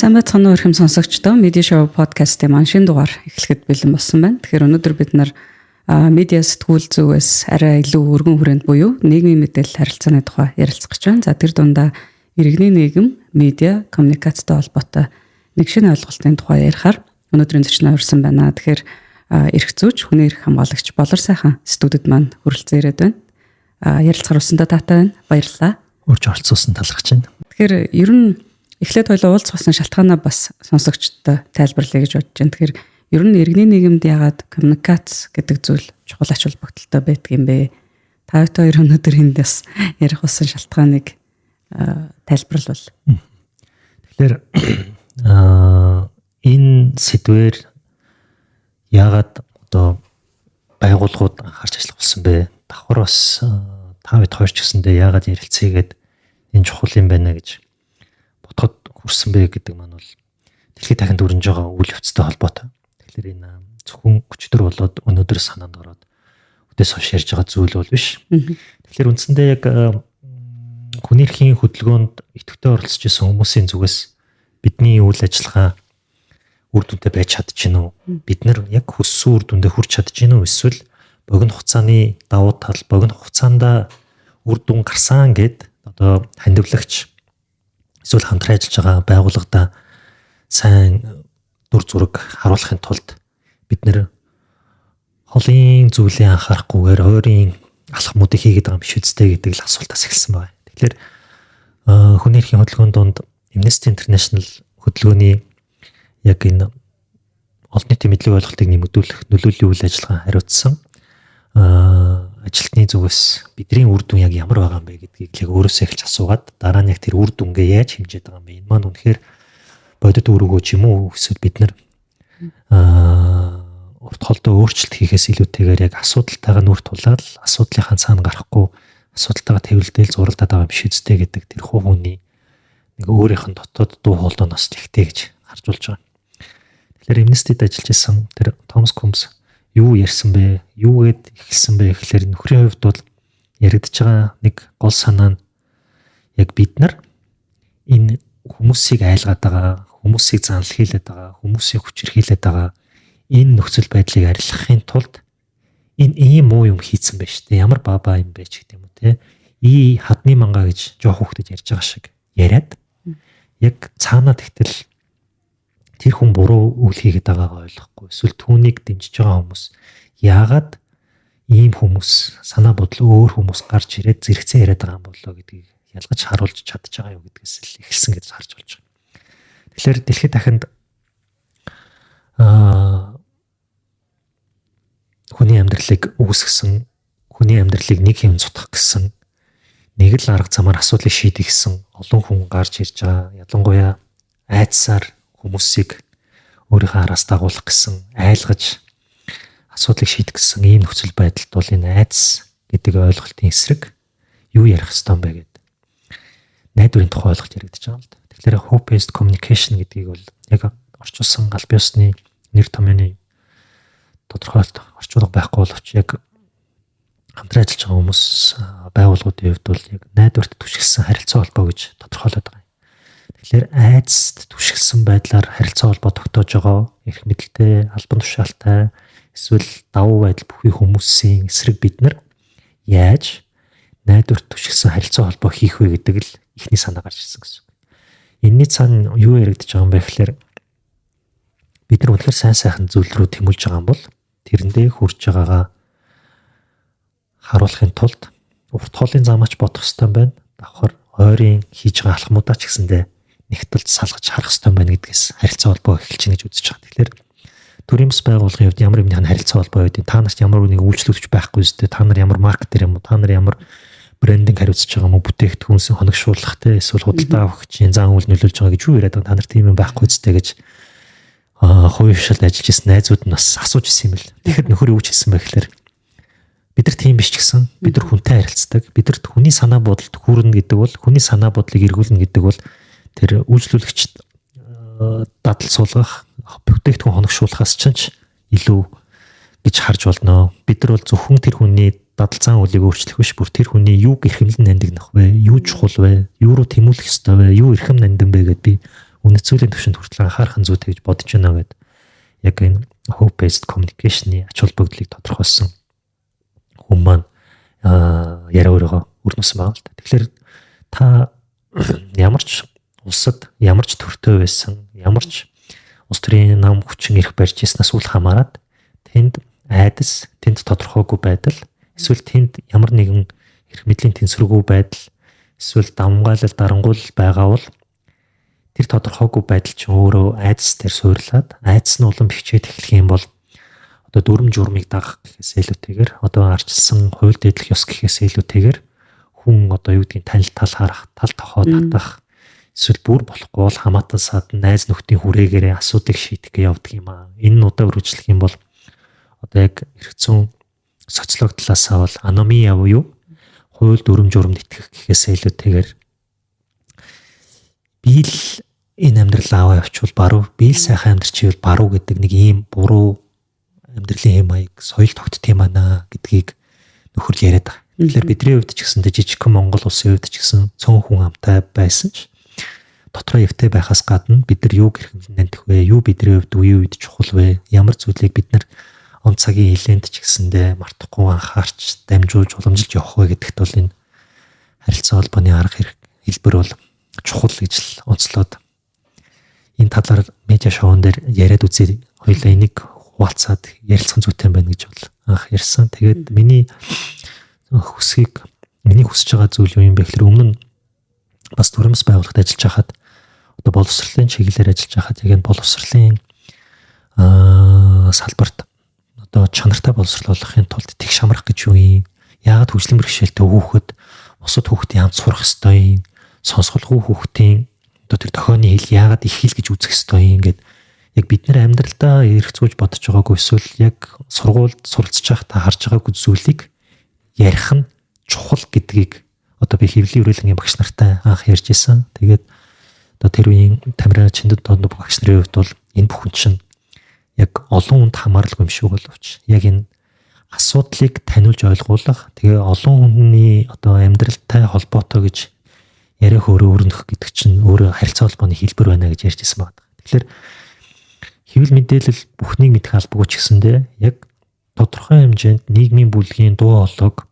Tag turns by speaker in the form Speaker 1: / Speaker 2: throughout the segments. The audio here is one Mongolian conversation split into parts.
Speaker 1: Сайн байцгаана уу ихэм сонсогчдоо. Media Show podcast-ийн маань шинэ дугаар эхлэхэд бэлэн болсон байна. Тэгэхээр өнөөдөр бид нар медиа сэтгүүл зүгээс арай илүү өргөн хүрээнд буюу нийгмийн мэдээлэл харилцааны тухай ярилцах гэж байна. За тэр дундаа иргэний нийгэм, медиа, коммуникацтай холбоотой нэг шинэ ойлголтын тухай ярихаар өнөөдрийн зочноо урьсан байна. Тэгэхээр эрх зүйч, хүний эрх хамгаалагч Болор сайхан студид маань хүрэлцэн ирээд байна. Ярилцахаар урьсандаа таатай байна. Баярлалаа.
Speaker 2: Урьж оролцуулсан талархаж байна.
Speaker 1: Тэгэхээр ер нь эхлээд хоёлоо уулзсан шалтгаанаа бас сонсогчдод тайлбарлая гэж бодож байна. Тэгэхээр ер нь иргэний нийгэмд яагаад коммуникац гэдэг зүйл чухал ач холбогдолтой байдаг юм бэ? Та хоёр өнөөдөр энд бас ярих болсон шалтгааныг тайлбарлавал.
Speaker 2: Тэгэхээр энэ сэдвээр яагаад одоо байгууллагууд анхаарч ажиллах болсон бэ? Давхар бас та бид хоёр ч гэсэндээ яагаад ярилцъя гэдэг энэ чухал юм байна гэж бодоход хүрсэн бэ гэдэг маань бол дэлхийд дахинд өрнөж байгаа үйл явцтай холбоотой. Тэгэхээр энэ зөвхөн өчтөр болоод өнөөдөр санаанд ороод үдээс хойш ярьж байгаа зүйл бол биш. Тэгэхээр үндсэндээ яг хүний эрхийн хөдөлгөөнд идэвхтэй оролцож исэн хүмүүсийн зүгээс бидний үйл ажиллагаа үр дүнтэй байж чадчихна уу? Бид нар яг хүссэн үр дүндээ хүрч чадчихна уу? Эсвэл богино хугацааны давуу тал, богино хугацаанд үр дүн гарсан гэд одоо хандивлагч эсвэл хамтран ажиллаж байгаа байгууллагада сайн дүр зураг харуулахын тулд бид нэр холын зүйлээ анхаарахгүйгээр ойрын алхмуудыг хийгээд байгаа юм биш үстэй гэдэг л асуултаас эхэлсэн байна. Тэгэхээр хүний эрхийн хөдөлгөөнд донд Amnesty International хөдөлгөөний яг энэ олон нийтийн мэдлэг ойлголтыг нэмэгдүүлэх нөлөөллийн үйл ажиллагаа хариуцсан ажилтны зүгээс бидний үр дүн яг ямар байгаа юм бэ гэдгийг яг өөрөөсөө эхэлж асуугаад дараа нь яг тэр үр дүнгээ яаж хэмжиж байгаа юм бэ? Энэ маань үнэхээр бодит өрөөгөө ч юм уу эсвэл бид нар урт холдоо өөрчлөлт хийхээс илүүтэйгээр яг асуудалтайгаа нүр тулаад асуудлынхаа цаана гарахгүй асуудалтайгаа тэвлэлдэл зуралдаад байгаа биш үстэй гэдэг тэр хүний нэг өөрийнх нь дотоод дуу хоолойноос тэгтэй гэж харж болж байгаа. Тэгэхээр Amnesty-д ажиллаж исэн тэр Томас Кумс юу ярьсан бэ? Юу гэд эхэлсэн бэ гэхээр нөхрийн хувьд бол яригдж байгаа нэг гол санаа нь яг бид нар энэ хүмүүсийг айлгаад байгаа, хүмүүсийг занл хийлээд байгаа, хүмүүсийг хүчирхийлээд байгаа энэ нөхцөл байдлыг арилгахын тулд энэ ийм муу юм хийцэн байж тээ. Ямар баба юм бэ ч гэдэг юм уу те. Хадны мангаа гэж жоох хүүхдэд ярьж байгаа шиг яриад яг цаанаа тэгтэл тэр хүн буруу үйл хийгээд байгаагаа ойлгохгүй. Эсвэл түүнийг дэмжиж байгаа хүмүүс яагаад ийм хүмүүс санаа бодол өөр хүмүүс гарч ирээд зэрэгцээ яриад байгаа юм болоо гэдгийг ялгаж харуулж чадж байгаа юу гэдгээс л эхэлсэн гэж харж болж байгаа. Тэгэхээр дэлхийд дахинд хүний амьдралыг үүсгэсэн, хүний амьдралыг нэг хэм цутгах гэсэн нэг л арга замаар асуудлыг шийдэх гэсэн олон хүн гарч ирж байгаа. Ялангуяа айдсаар хүмүүсийг өөрийнхөө араас дагуулах гэсэн айлгаж асуудлыг шийдэх гэсэн ийм нөхцөл байдалд бол энэ айдас гэдэг ойлголтын эсрэг юу ярих ёстой юм бэ гэдэг найдварын тухай ойлголт яригдж байгаа юм л да. Тэгэхээр hope based communication гэдгийг бол яг орчуулсан аль биесны нэр томьёоны тодорхойлолт орчуулга байхгүй боловч яг хамтран ажиллаж байгаа хүмүүс байгууллагуудын хувьд бол яг найдварт түшигсэн харилцаа холбоо гэж тодорхойлоод байгаа. Тэгэхээр айдасд түшигсэн байдлаар харилцаа холбоо тогтоож байгаа эрх мэдэлтэй, албан тушаалтай эсвэл давуу байдал бүхий хүмүүсийн эсрэг бид нар яаж найдварт түшигсэн харилцаа холбоо хийх вэ гэдэг л ихний санаа гарч ирсэн гэсэн. Энийний цаана юу яригдж байгаа юм бэ гэхээр бид нар үнэхээр сайн сайхан зүйл рүү тэмүүлж байгаа юм бол тэрэндээ хүрч байгаагаа харуулахын тулд урт хоолын замаач бодох хэрэгтэй юм байна. Давхар ойрын хийж байгаа алхмудаа ч гэсэндээ нэгтэлд салгаж харах хэрэгтэй байна гэдгээс харилцаа холбоо эхэлж гин гэж үзэж байгаа. Тэгэхээр төрийн бас байгууллагын хувьд ямар нэгэн харилцаа холбоо байдیں۔ Та нарт ямар нэг үйлчлүүлэгч байхгүй зү? Та нар ямар маркетер юм уу? Та нар ямар брендинг хариуцж байгаа юм уу? Бүтээгдэхүүнсээ хоногшуулах те эсвэл худалдаа авахчийн зан үйл нөлөөлж байгаа гэж юу яриад байгаа. Та нар тийм юм байхгүй зү гэж хувийн хвшилд ажиллаж исэн найзууд нь бас асууж исэн юм л. Тэгэхэд нөхөр юу ч хэлсэн бэ гэхээр бид нар тийм биш ч гэсэн бид нар хүнтэй харилцдаг. Бид нар хүний санаа бодолд хүрнэ гэдэг бол хүний санаа бодлыг эргүүлнэ гэдэг бол тэр үйлчлүүлэгчд дадал суулгах, бүтээгдэхүүн хоногшуулахаас ч илүү гэж харж болно. Бид нар бол зөвхөн тэр хүний дадал зан үлийг өөрчлөх биш, бүр тэр хүний юуг эрхэмлэн нандинах вэ? Юу чухал вэ? Юу руу тэмүүлэх ёстой вэ? Юу эрхэм нандин бэ гэдээ би үнэт зүйлийн түвшинд хүртэл анхаарах зүйтэй гэж бодож байна гэдэг яг энэ hope based communication-ы ач холбогдлыг тодорхойлсон хүн маань яриа өрөөгөө өрнөсөн байгаа л да. Тэгэхээр та ямар ч улсад ямар ч төртөө байсан, ямар ч улс төрийн нам хүчин эрх барьж ирснээс үл хамааран тэнд айдас, тэнд тодорхойгүй байдал, эсвэл тэнд ямар нэгэн эрх мэдлийн тэнцвэргүй байдал, эсвэл давмгайлал, дарангуул байгаа бол тэр тодорхойгүй байдал чинь өөрөө айдас дээр суйрлаад, айдас нь улам бэхжээд эхлэх юм бол одоо дүрм журмыг дагах гэхээс илүүтэйгээр, одоо арчилсан хууль дэдлэх ёс гэхээс илүүтэйгээр хүн одоо юу гэдгийг танил тал харах, тал тохоо татах, эсвэл бүр болохгүй бол хамаатан саад найз нөхдийн хүрээгээр асуудыг шийдэх гэж явдаг юм аа. Энэ нь удаа үргэлжлэх юм бол одоо яг эрх зүйн социологи талаасаа бол аномия буюу хууль дүрм журмд итгэх гэхээс илүүтэйгээр би л энэ амьдрал аваа явуул баруун, би л сайхан амьдрчивэл баруун гэдэг нэг ийм буруу амьдралын хэм маяг соёл тогтдгийм байна гэдгийг нөхөр л яриад байгаа. Тэгэхээр бидний хувьд ч гэсэн жижигхэн Монгол улсын хувьд ч гэсэн цөөн хүн амтай байсан ч дотроо эвтэй байхаас гадна бид нар юу гэрхэмлэнэх вэ? Юу бидний хувьд үе үед чухал вэ? Ямар зүйлийг бид нар он цагийн хилээнд ч гэсэндээ мартахгүй анхаарч дамжуулж уламжилж явах вэ гэдэгт бол энэ харилцаа холбооны арга хэлбэр бол чухал гэж л онцлоод энэ талаар медиа шоун дээр яриад үзээ. Хоёулаа энийг хуваалцаад ярилцсан зүйтэй байна гэж бол анх ярьсан. Тэгээд миний хүсэж байгаа зүйл юу юм бэ гэхээр өмнө нь бас төрөмс байгууллагад ажиллаж байхад одоо боловсролын чиглэлээр ажиллаж байхад яг энэ боловсролын салбарт одоо чанартай боловсруулахын тулд тэг шамрах гэж юу юм? Яагаад хөгжлийн бэрхшээлтэй хүүхэд бусад хүүхдийн хамт сурах ёстой юм? Сонсголгүй хүүхдийн одоо тэр тохионы хэл яагаад их хэл гэж үзэх ёстой юм ингээд яг бид нэр амьдралдаа эргцүүлж бодож байгаагүй эсвэл яг сургуульд суралцж байхдаа харж байгаагүй зүйлийг ярих нь чухал гэдгийг одоо би хэвлэлийн үрэлэнгийн багш нартай анх ярьж исэн. Тэгээд одоо тэр үеийн Тамира Чиндэд доод багш нарын хувьд бол энэ бүхэн чинь яг олон хүнд хамааралгүй юм шиг боловч яг энэ асуудлыг таниулж ойлгуулах тэгээ олон хүний одоо амьдралтай холбоотой гэж яриа хөөрөө өрнөх гэдэг чинь өөрөө харилцаа холбооны хэлбэр байна гэж ярьж исэн байна. Тэгэхээр хэвлэл мэдээлэл бүхнийг мэдэх албагүй ч гэсэндээ яг тодорхой хэмжээнд нийгмийн бүлгийн дуу хоолойг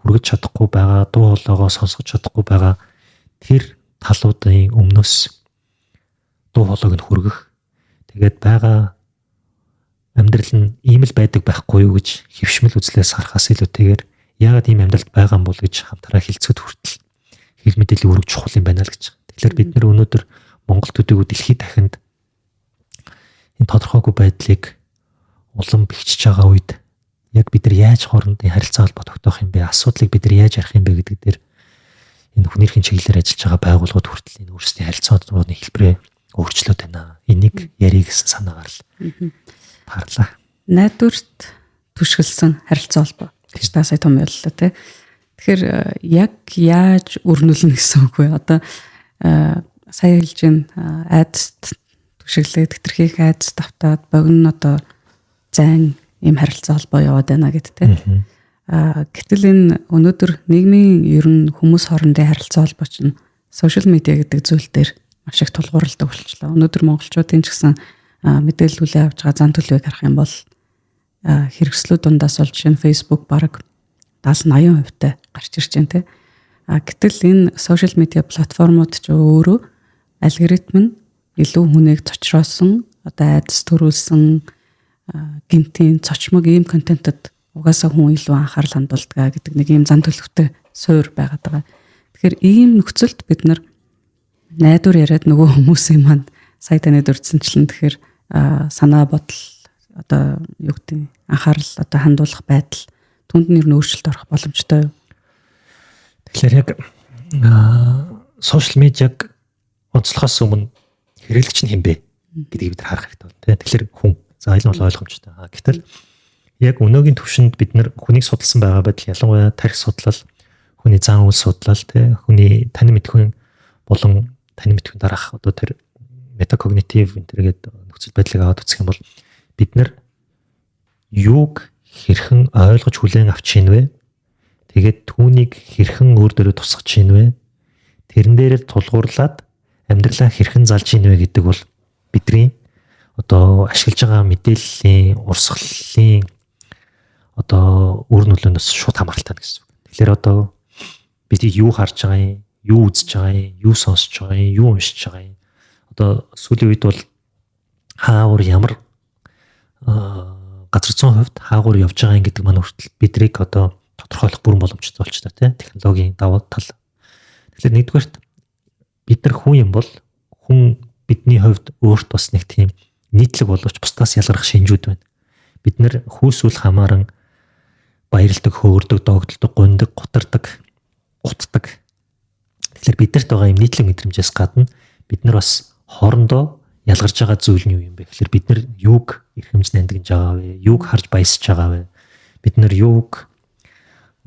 Speaker 2: хүргэж чадахгүй байгаа, дуу хоолойгоо сонсгож чадахгүй байгаа тэр талуудын өмнөөс дуу хоолойг нь хүргэх. Тэгээд байгаа амьдрал нь ийм л байдаг байхгүй юу гэж хэвшмэл үзлээс харахаас илүүтэйгээр яагаад ийм амьдралд байгаа юм бол гэж хамтараа хэлцэхэд хүртэл хэл мэдээллийн үүрэг чухал юм байна л гэж. Тэгэхээр бид нэр өнөөдөр Монгол төдийгүй дэлхийд дахинд энэ тодорхойгүй байдлыг улам бэхжиж байгаа үед яг бид нар яаж хоорондын харилцаа холбоо тогтоох юм бэ? Асуудлыг бид нар яаж ярих юм бэ гэдэг дээр энэ хүнийхэн чиглэлээр ажиллаж байгаа байгууллагууд хүртэл энэ өөрсдийн харилцаа холбооны хэлбэрээ өөрчлөөд байна. Энийг ярих гэсэн санаагаар л таарлаа. Найдварт
Speaker 1: түшгэлсэн харилцаа холбоо гэж та сая том яллаа тий. Тэгэхээр яг яаж өрнүүлнэ гэсэн үг вэ? Одоо сая хэлж гэн айдаст түшиглээд хэтэрхийх айдас давтаад богино одоо зайн ийм харилцаа холбоо яваад байна гэд тий. Гэтэл энэ өнөөдөр нийгмийн ер нь хүмүүс хоорондын харилцаа холбоо чинь сошиал медиа гэдэг зүйл дээр маш их тулгуурладаг болчихлоо. Өнөөдөр монголчуудын ч гэсэн мэдээлэлээ авч байгаа зан төлөвийг харах юм бол хэрэгслүүд дундаас бол жишээ нь Facebook бараг 70-80% гарч ирж байна тий. Гэтэл энэ сошиал медиа платформуд ч өөрөө алгоритм нь илүү хүнийг цочроосон, одоо айдас төрүүлсэн гинтийн цочмог ийм контентэд угаасаа хүн илүү анхаарал хандуулдаг гэдэг нэг ийм зан төлөвтэй суур байгаад байгаа. Тэгэхээр ийм нөхцөлд бид нар найдвар яриад нөгөө хүмүүсийн манд сая танид урдсанчлан тэгэхээр санаа бодол одоо юу гэдэг анхаарал одоо хандуулах байдал түнд нь өөрчлөлт орох боломжтой юу?
Speaker 2: Тэгэхээр яг сошиал медиаг онцлохоос өмнө хэрэглэгч нь хэн бэ гэдгийг бид харах хэрэгтэй байна. Тэгэхээр хүн за аль нь бол ойлгомжтой. Гэтэл яг өнөөгийн түвшинд бид нар хүнийг судалсан байгаа байдал ялангуяа тарих судлал, хүний зан үйл судлал, хүний танин мэдхүйн болон танин мэдхүйн дараах одоо тэр метакогнитив энтергээд нөхцөл байдлыг аваад үзэх юм бол бид нар юуг хэрхэн ойлгож хүлээн авч ийн вэ? Тэгээд түүнийг хэрхэн өөр дөрөө тусгаж ийн вэ? Тэрэн дээр тулгуурлаад амьдралаа хэрхэн залж ийн вэ гэдэг бол бидний одоо ашиглаж байгаа мэдээллийн урсгалын одоо үр нөлөөнөөс шууд хамааралтай гэсэн үг. Тэгэхээр одоо бид юу харж байгаа юм, юу үзэж байгаа юм, юу сонсож байгаа юм, юу уншиж байгаа юм. Одоо сүүлийн үед бол хаагур ямар газар зүйн хувьд хаагур явж байгаа юм гэдэг маань хүртэл бидрийг одоо тодорхойлох бүрэн боломжтой болчихлоо тийм технологийн давуу тал. Тэгэхээр нэгдүгээрт бид нар хүн юм бол хүн бидний хувьд өөрт бас нэг тийм нийтлэг боловч бусдаас ялгарх шинжүүд байна. Бид нар хүүсүүл хамааран баярлдаг, хөөрдөг, догдолдог, гундаг, гутардаг, гутдаг. Тэгэхээр бидэрт байгаа юм нийтлэг мэдрэмжээс гадна бид нар бас хоорондоо ялгарч байгаа зүйл нь юу юм бэ? Тэгэхээр бид нар юуг эрхэмж нандинж байгаа вэ? Юуг харж баясж байгаа вэ? Бид нар юуг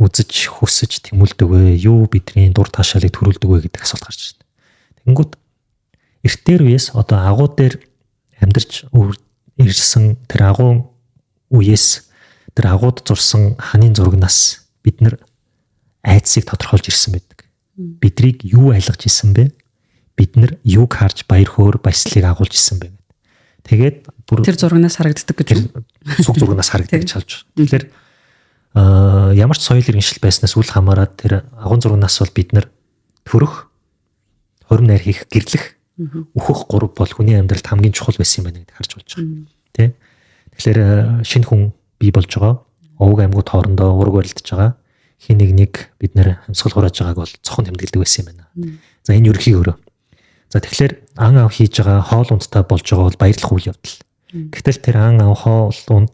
Speaker 2: үзэж, хүсэж тэмүүлдэг вэ? Юу бидний дур таашаалыг төрүүлдэг вэ гэдэг асуулт гарч ирнэ. Тэнгүүд эртээр үеэс одоо агуу дээр амьдарч ирсэн тэр агуу үеэс тэр агууд зурсан ханийн зурагнаас бид нар айдсыг тодорхойлж ирсэн байдаг. Бидрийг юу айлгаж ирсэн бэ? Бид нар юуг харж баяр хөөр баяслалыг агуулж ирсэн бэ гэдэг. Тэгээд бүр
Speaker 1: тэр зурагнаас харагддаг гэж
Speaker 2: сүг зурагнаас харагддаг гэж хэлж байна. Тэгэхээр ямар ч соёл иргэншил байснаас үл хамааран тэр агуун зурагнаас бол бид нар төрөх, хорим найр хийх, гэрлэх, өөхөх гурав бол хүний амьдралд хамгийн чухал байсан юм байна гэдэг харж болж байгаа. Тэ? Тэгэхээр шинэ хүн бий болж байгаа. Овг аймагуд хоорондоо ураг барилдаж байгаа. Хин нэг бид нэр амьсгал хурааж байгааг бол цохон тэмдэглэдэг байсан юм байна. За энэ ерөнхий өрөө. За тэгэхээр ан ав хийж байгаа хоол ундтай болж байгаа бол баярлах үйл явдал. Гэтэл тэр ан ав хоол унд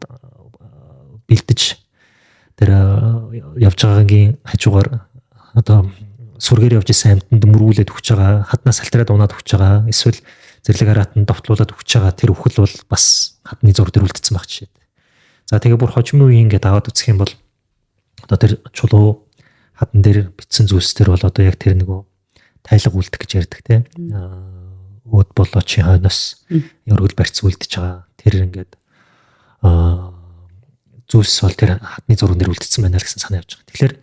Speaker 2: бэлдэж тэр явж байгаагийн хажуугаар одоо сүргээр явж исэн амьтанд мөргүүлээд өгч байгаа, хаднаас салтраад унаад өгч байгаа, эсвэл зэрлэг хараатанд довтлуулаад өгч байгаа тэр үхэл бол бас хадны зур дээр үлдсэн байх жишээ. За тэгээ бүр хожим үеийн ингээд аваад үзэх юм бол одоо тэр чулуу хадан дээр битсэн зүйлс төр бол одоо яг тэр нөгөө тайлга үлдэх гэж ярьдаг те. Өөд болоочийн хойноос өргөл барьц үлдэж байгаа. Тэр ингээд зүйлс бол тэр хадны зурган дээр үлдсэн байна л гэсэн санаа явж байгаа. Тэгэхээр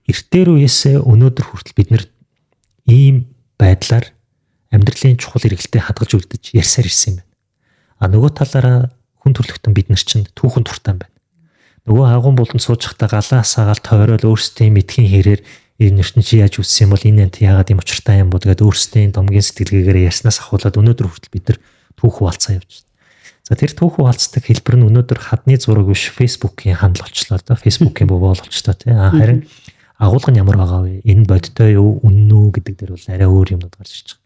Speaker 2: эртээр үеэсээ өнөөдөр хүртэл бид нэр ийм байдлаар амьдралын чухал хэрэгэлтэд хадгалж үлдэж ярьсаар ирсэн юм байна. А нөгөө талаараа хүн төрлөختөн бид нар чинь түүхэн туртаан байна. Нөгөө агуун буланд сууж захтаа галаа саагаал тойрол өөрсдийн мэдхийн хэрээр энэ нэртэн чи яаж үссэн юм бол энэ ант яагаад юм учиртай юм бол тэгээд өөрсдийн домгийн сэтгэлгээгээр ярьснаас ахуулаад өнөөдөр хүртэл бид нар түүх хуваалцсан явж байна. За тэр түүх хуваалцдаг хэлбэр нь өнөөдөр хадны зураг биш фэйсбүүкийн хандл болчлоо да. Фэйсбүүкийн бовол болчлоо тий. Харин агуулга нь ямар байгаа вэ? Энэ бодтой юу, үнэн үү гэдэг дээр бол арай өөр юмнууд гарч ирж байгаа.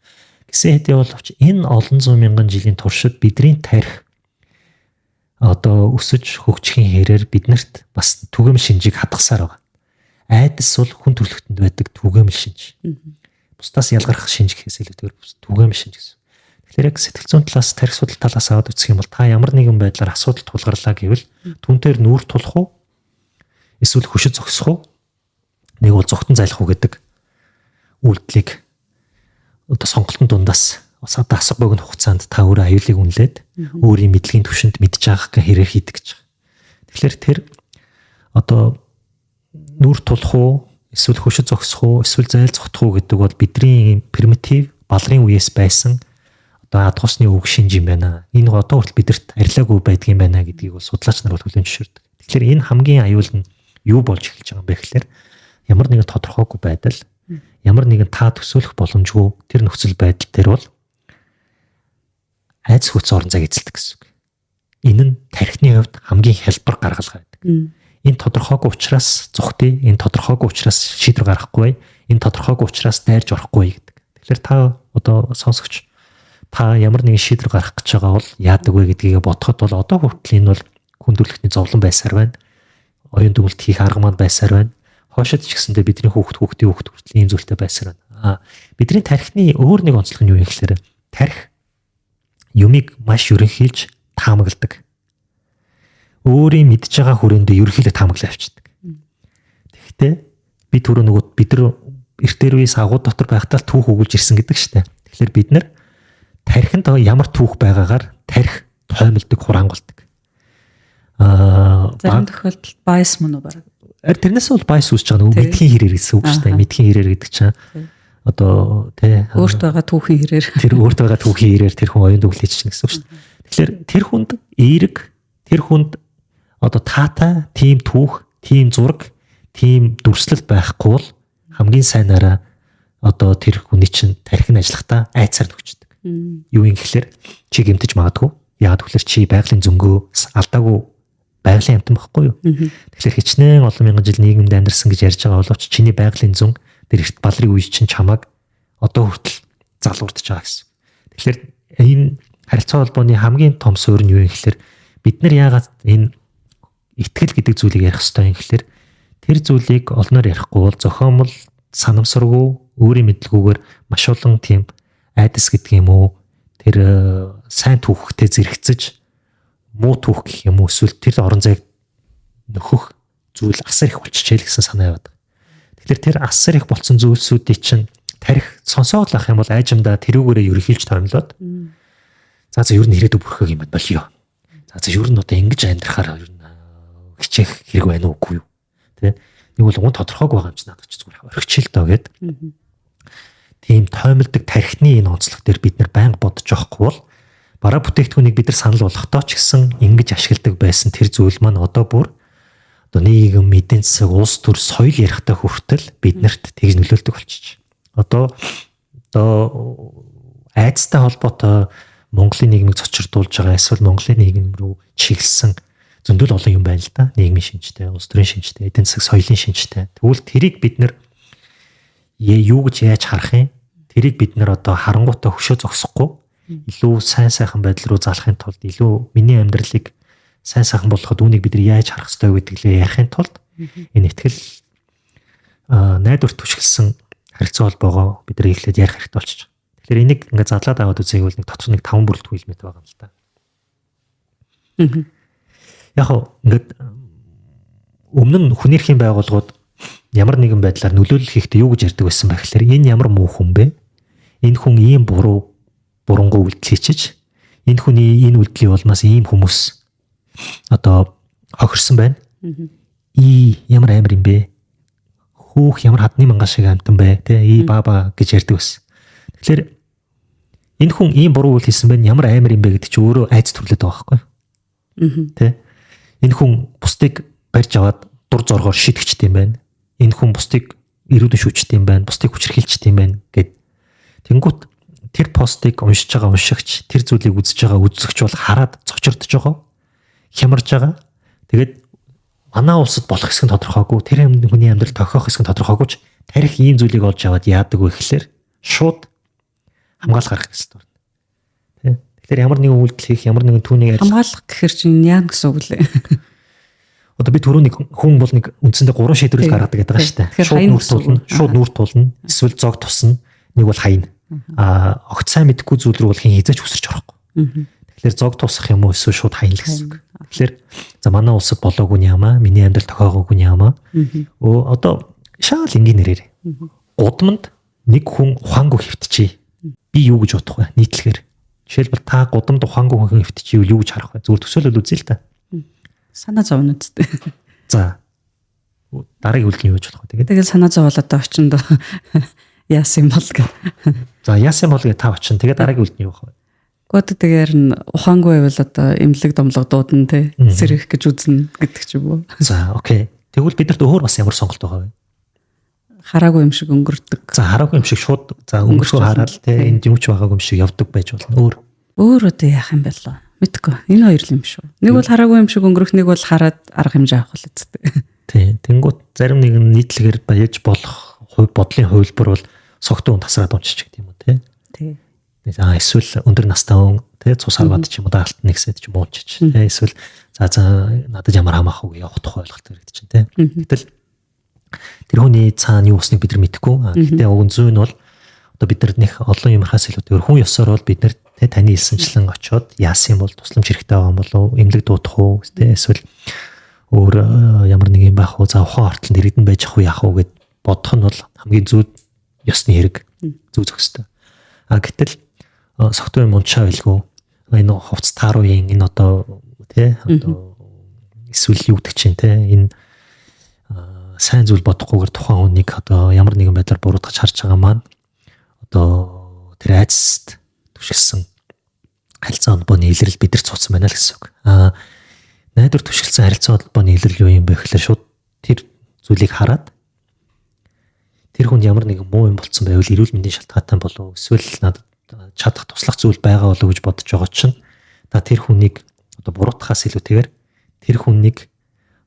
Speaker 2: Гэсэн хэдий боловч энэ олон зуун мянган жилийн туршид бидний тарих одоо өсөж хөгжихийн хэрээр биднэрт бас түгээмэл шинжийг хадгалсаар байгаа. Айдас бол хүн төрлөختөнд байдаг түгээмэл шинж. Бусдаас ялгарх шинж гэхээс илүүтэйгээр түгээмэл шинж гэсэн. Тэгэхээр яг сэтгэл зүйн талаас, тарих судал талаас аваад үзэх юм бол та ямар нэгэн байдлаар асуудал тулгарлаа гэвэл түүнээр нүүр тулах уу? Эсвэл хөшөд зогсох уу? Нэг бол зогтон зайлах уу гэдэг үйлдэлийг одоо сонголтын дундаас бас одоо асар богино хугацаанд та өөрөө аюулыг үнэлээд өөрийн мэдлэгийн түвшинд мэдж байгаа хэрэг хийдэг гэж. Тэгэхээр тэр одоо нүр тулах уу, эсвэл хөшөд зогсох уу, эсвэл зайл зогтох уу гэдэг бол бидний примитив балгын үеэс байсан одоо ад хусны үг шинж юм байна. Энэ одоо хүртэл бидэрт арилаагүй байдаг юм байна гэдгийг бол судлаач нар бол хүлээн зөвшөөрдөг. Тэгэхээр энэ хамгийн аюул нь юу болж эхэлж байгаа юм бэ гэхээр ямар нэгэн тодорхойгүй байдал, ямар нэгэн та төсөөлөх боломжгүй тэр нөхцөл байдал дээр бол айц хүч орон зайг эзэлдэг гэсэн үг. Энэ нь тархины хувьд хамгийн хялбар гаргалгаа байдаг. Энэ тодорхойгүй учраас зүхтээ, энэ тодорхойгүй учраас шийдвэр гаргахгүй, энэ тодорхойгүй учраас дайрж орохгүй гэдэг. Тэгэхээр та одоо сонсогч та ямар нэгэн шийдвэр гаргах гэж байгаа бол яадаг вэ гэдгийг бодоход бол одоо хүртэл энэ бол хүн төрөлхтний зовлон байсаар байна. Оюун дүгнэлт хийх арга маань байсаар байна. Хоошид ч гэсэндээ бидний хүүхдийн хүүхд хүртэл ийм зүйлтэй байсаар байна. Бидний тархины өөр нэг онцлог нь юу юм гэхээр тархи юмыг маш ерөнхийлж таамагладаг. Өөрийн мэдж байгаа хүрээндээ ерөнхийдөө таамаглаа авчдаг. Тэгэхдээ би түрүү нөгөө бид нар эртээр үеэс агуу дотор байхдаа түүх өгүүлж ирсэн гэдэг штэ. Тэгэхээр бид нар тархинд ямар түүх байгаагаар тархи тоймолдог, хураангалдаг.
Speaker 3: Зарим тохиолдолд байс мөн үү бараг.
Speaker 2: Тэрнээс бол байс үүсэж байгаа нөгөө мэдхийн хэрэг гэсэн үг штэ. Мэдхийн хэрэг гэдэг чинь одоо тэ
Speaker 1: өөрт байгаа түүхийн хэрээр
Speaker 2: тэр өөрт байгаа түүхийн хэрээр тэр хүн оюун дүглэж чинь гэсэн үг шүү дээ. Тэгэхээр тэр хүнд эерэг, тэр хүнд одоо таатай, тийм түүх, тийм зураг, тийм дүрслэл байхгүй бол хамгийн сайнаараа одоо тэр хүний чинь тархин ажиллахдаа айцаар төгчдөг. Юу юм гэхээр чи гэмтэж магадгүй. Яагаад гэвэл чи байгалийн зөнгөө алдаагүй байгалийн амтан байхгүй юу? Тэгэхээр хичнээн олон мянган жил нийгэмд амьдарсан гэж ярьж байгаа боловч чиний байгалийн зөн тэр эрт балрын үе чинь чамайг одоо хүртэл залуурдж байгаа гэсэн. Тэгэхээр энэ харилцаа холбооны хамгийн том суурь нь юу юм гэхээр бид нар яагаад энэ итгэл гэдэг зүйлийг ярих ёстой юм гэхээр тэр зүйлийг олноор ярихгүй бол зохиомл санамсаргүй өөрийн мэдлгүйгээр маш олон тийм айдас гэдэг юм уу тэр сайн түүхтэй зэрэгцэж муу түүх гэх юм уу эсвэл тэр орон зайг нөхөх зүйл асар их болчихжээ л гэсэн санаа яваад. Тэгэхээр тэр асар их болсон зүйлсүүдийг чинь тарих сонсоод лах юм бол айжмдаа тэрүүгээрээ ерөнхийлж томлоод за ер нь ирээдүйг бүрхэг юм болио. За ер нь одоо ингэж амьдрахаар ер нь хичээх хэрэг байна уугүй юу? Тэ нэг бол уун тодорхойг байгаа юм чи надад ч зүгээр орхичил доо гэд. Тийм тоймолдог тархины энэ онцлог дээр бид нар байнга бодож явахгүй бол бараа бүтээгдэхүүнийг бид нар санал болгохдоо ч гэсэн ингэж ашигладаг байсан тэр зүйл маань одоо бүр одоо нийгэм эдийн засаг улс төр соёл ярихтай хүртэл биднэрт тэгж нөлөөлдөг болчих. Одоо айдастай холбоотой Монголын нийгмийг цочирдуулж байгаа эсвэл Монголын нийгэм рүү чиглэсэн зөндөл олон юм байна л да. Нийгмийн шинжтэй, улс төрийн шинжтэй, эдийн засаг соёлын шинжтэй. Тэгвэл тэрийг бид нар юу гэж яаж харах юм? Тэрийг бид нар одоо харангуйтаа хөшөө зогсохгүй илүү сайн сайхан байдал руу залахын тулд илүү миний амьдралыг сайн сайхан болгоход үүнийг бид нар яаж харах ёстой гэдгийг ярихын тулд энэ ихтгэл найдвар түшгэлсэн харилцаа холбоогоо бид нар эхлээд ярих хэрэгтэй болчих. Тэгэхээр энийг ингээд задлаад аваад үзээг бол нэг дотор нэг 5 бүрэлдэхүүн хэлмэт байгаа юм л да. Яг ингээд өмнө нь хүнийрхийн байгууллагууд ямар нэгэн байдлаар нөлөөлөл хийхдээ юу гэж ярьдаг байсан бэ гэхээр энэ ямар муу хүн бэ? Энэ хүн ийм бурангуй үйлдэл хийчиж энэ хүний энэ үйлдэлийн улмаас ийм хүмүүс одоо хохирсон байна. Ямар амар юм бэ? Хүүх ямар хадны манган шиг амтан бэ? Тэ баба гэж ярьдаг байсан. Тэгэхээр энэ хүн ийм буруу үйл хийсэн байна. Ямар амар юм бэ гэдэг чи өөрөө айц төрлөд байгаа байхгүй юу? Тэ энэ хүн бусдыг барьж аваад дур зоргоор шийдэгчтэй юм байна. Энэ хүн бусдыг ирүүдэн шүүжтэй юм байна. Бусдыг хүчрхийлжтэй юм байна гэд. Тэнгүүт тэр постыг уншиж байгаа уншигч тэр зүйлийг үзэж байгаа үзэгч бол хараад цочирдож байгаа. Хямарж байгаа. Тэгээд манай улсад болох хэсэг нь тодорхойгүй. Тэр хүний амьдрал тохиох хэсэг нь тодорхойгүй ч тарих ийм зүйлийг олж аваад яадаг вэ гэхээр шууд хамгаалах гарах гэсэн үг. Тэ. Тэгэхээр ямар нэгэн үйлдэл хийх, ямар нэгэн түүнийг
Speaker 1: хамгаалах гэхэр чинь яа гэсэн үг лээ.
Speaker 2: Одоо би түрүүний хүн бол нэг үндсэндээ 3 шийдвэрийг гаргадаг гэдэг байгаа шүү дээ. Шууд нүүр тулна, эсвэл зог тусна, нэг бол хаяна. Огт сайн мэдэхгүй зүйл рүү бол хин хязгаарч хүсэрч орохгүй. Тэгэхээр зог тусах юм уу эсвэл шууд хаяна гэсэн үг. Тэгэхээр за манай улсад болоогүй нямаа, миний амьдрал тохиогоогүй нямаа. Одоо шаал энгийн нэрээр гудамд нэг хүн ухаангүй хэвтчихье. Би юу гэж бодох вэ? Нийтлэхээр. Жишээлбэл та гудамд ухаангүй хүн хэвтчихье юу гэж харах вэ? Зүгээр төсөөлөл үзье л та.
Speaker 1: Санаа зовно үсттэй.
Speaker 2: За. Дараагийн үйлдэл юу гэж болох вэ?
Speaker 1: Тэгээд санаа зовоолоод очинд яасан юм бол гэ.
Speaker 2: За яасан бол гэ та очин. Тэгээд дараагийн үйлдэл юу болох вэ?
Speaker 1: Гэхдээ тэгээр нь ухаангүй байвал одоо эмнэлэг домлого дуудан те сэрэх гэж үзнэ гэдэг ч юм уу.
Speaker 2: За окей. Тэгвэл бидэрт өөр бас ямар сонголт байгаа вэ?
Speaker 1: Хараагүй юм шиг өнгөрдөг.
Speaker 2: За хараагүй юм шиг шууд за өнгөрсөө хараад те энд юм ч байгаагүй юм шиг явдаг байж болно.
Speaker 1: Өөр одоо яах юм бэ лээ? Мэдгүй. Энэ хоёр юм шүү. Нэг бол хараагүй юм шиг өнгөрөх, нэг бол хараад арга хэмжээ авах л үсттэй.
Speaker 2: Тий. Тэнгүүт зарим нэг нийтлэгээр байж болох бодлын хувилбар бол согтун тасраад унчиж гэдэг юм уу те.
Speaker 1: Тий.
Speaker 2: Эсвэл өндөр настай хүн те цус харваад ч юм уу даалт нэгсэд ч юм уунчиж те. Эсвэл за надад ямар хамаах уу явах тухай ойлголт хэрэгтэй чинь те. Гэтэл тэр хүний цаана юу усныг бид нар мэдэхгүй. Гэхдээ уг зүйн бол одоо бид нар нэг олон юмрхаас илүүтэйгээр хүн ёсоор бол бид нар тэ таны хэлсэнчлэн очоод яасан юм бол тусламж хэрэгтэй байгаа юм болов эмнэлэг дуудах уу тэ эсвэл өөр ямар нэг юм байх уу за ухаан ортолд иргэдэн байж ах уу яах уу гэд бодох нь бол хамгийн зүй ёсны хэрэг зүй зохистой. Гэтэл согтуун мунчаа байлгүй энэ хувцас тааруун энэ одоо тэ одоо эсвэл юу гэдэг чинь тэ энэ сайн зүйл бодохгүйгээр тухайн хүнийг одоо ямар нэгэн байдлаар буруутгаж харж байгаа маань одоо тэр айцст түшгэлсэн харилцаа холбооны илрэл бид нар цуцсан байна л гэсэн үг. Найдвар түшгэлсэн харилцаа холбооны илрэл юу юм бэ гэхээр шууд тэр зүйлийг хараад тэр хүнд ямар нэгэн муу юм болцсон байвал эрүүл мэндийн шалтгаантай болов эсвэл надад чадах туслах зүйл байгаа болов гэж бодож байгаа чинь тэр хүнийг одоо буруутахаас илүүтэйгээр тэр хүнийг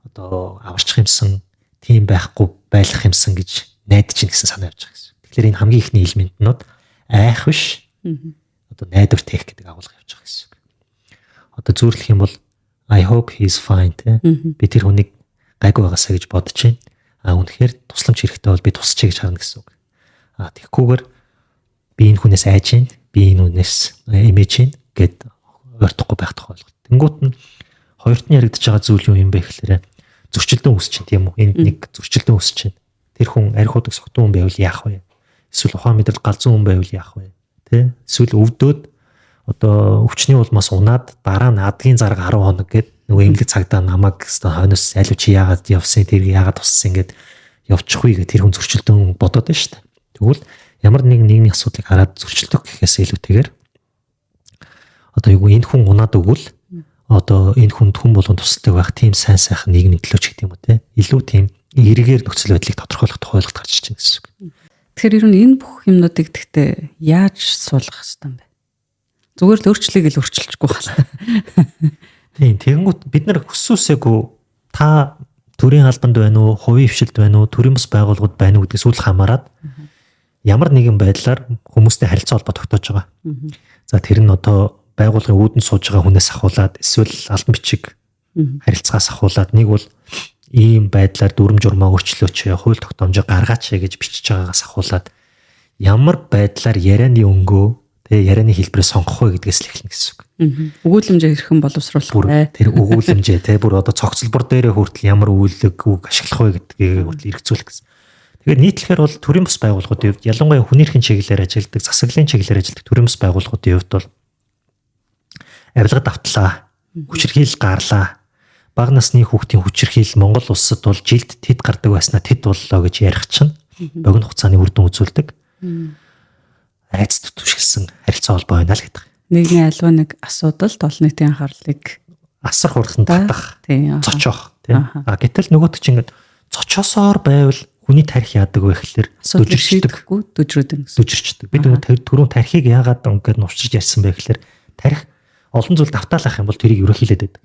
Speaker 2: одоо аварчих юмсан тийм байхгүй байлгах юмсан гэж найдаж чинь гэсэн санаа явж байгаа гэсэн. Тэгэхээр энэ хамгийн ихний элементнүүд айх биш одоо найдвар тех гэдэг агуулга явж байгаа гэсэн. Одоо зүйрлэх юм бол I hope he is fine би тэр хүнийг гайгүй байгаасаа гэж бодож байна. Үнэхээр тусламж хэрэгтэй бол би тусчээ гэж харна гэсэн үг. Тэгэхгүйгээр би энэ хүнээс айж байна, би энэ хүнээс имиж байна гэд ойртохгүй байх тохиолдол. Тэнгуут нь хоёрт нь яригдж байгаа зүйл юу юм бэ гэхээр зөрчилдөн үүсэж чинь тийм үү? Энд нэг зөрчилдөн үүсэж чинь. Тэр хүн архиудаг согтун хүн байвал яах вэ? Эсвэл ухаан мэдрэл галзуу хүн байвал яах вэ? Тэ? Эсвэл өвдөөд одоо өвчний улмаас унаад дараа нь адгийн зарга 10 хоног гэд нөгөө эмнэлэг цагдаа намайг хойноос алив чи яагаад явсан тэр яагаад туссан гэд явчихгүй гэ тэр хүн зөрчилдөн бодоод байна шүү дээ. Тэгвэл ямар нэгэн нийгмийн асуудлыг хараад зөрчилдөх гэхээс илүүтэйгээр одоо юу энэ хүн унаад өгвөл одоо энэ хүнд хүн болгон тусалдаг байх тийм сайн сайхан нийгмийн төлөөч гэдэг юм уу те илүү тийм эргээр нөхцөл байдлыг тодорхойлох тухайлгалт гарч ирж байна гэсэн үг.
Speaker 1: Тэгэхээр ер нь энэ бүх юмнуудыг гэхдээ яаж суулгах хэрэгтэй юм бэ? Зүгээр л өөрчлөе гэл өөрчилчихгүй байна.
Speaker 2: Тийм тэгэнгүүт бид нар хүссүүсээгүй та төрийн албанд байна уу, хувийн хвшилд байна уу, төрийн бас байгууллагууд байна уу гэдгээс үл хамааран ямар нэгэн байдлаар хүмүүстэй харилцаа холбоо тогтоож байгаа. За тэр нь одоо байгууллагын үүдэн сууж байгаа хүнээс ахуулаад эсвэл албан бичиг харилцаагаас ахуулаад нэг бол ийм байдлаар дүрм журмаа өөрчлөөч, хууль тогтоомжоо гаргаач гэж бичиж байгаагаас ахуулаад ямар байдлаар ярианы өнгөө ярианы хэлбэрээ сонгох вэ гэдгээс л эхэлнэ гэсэн үг.
Speaker 1: Өгүүлэмжээ хэрхэн боловсруулах вэ? Тэр
Speaker 2: өгүүлэмжээ бүр одоо цогцлбор дээрээ хүртэл ямар үйлэг үг ашиглах вэ гэдгийг хүртэл эргцүүлэх гэсэн. Тэгэхээр нийтлэхээр бол төрийн бас байгууллагуудын хувьд ялангуяа хүний эрхийн чиглэлээр ажилладаг, засаглалын чиглэлээр ажилладаг төрийн бас байгууллагуудын хувьд бол авилга давтлаа, хүчирхийлэл гарлаа. Бага насны хүүхдийн хүчирхийлэл Монгол улсад бол жилд тэд гардаг байснаа тэд боллоо гэж ярих чинь богино хугацааны үр дүн үзүүлдэг. Айцд түшгэлсэн харилцаа холбоо байна л гэдэг.
Speaker 1: Нийгмийн альва нэг асуудал олон нийтийн анхаарлыг
Speaker 2: асар хурдан татах, цочоох тийм. Гэтэл нөгөөт чинь ингээд цочоосоор байвал хүний тарих яадаг вэ гэхэлэр
Speaker 1: дүжирчдэггүй
Speaker 2: дүжирчдэг. Бид нөгөө түрүүн тарихыг яагаад ингээд нуучрж ярьсан бэ гэхэлэр тарих олон зүйл давтаалах юм бол тэрийг ерөнхийлээд байдаг.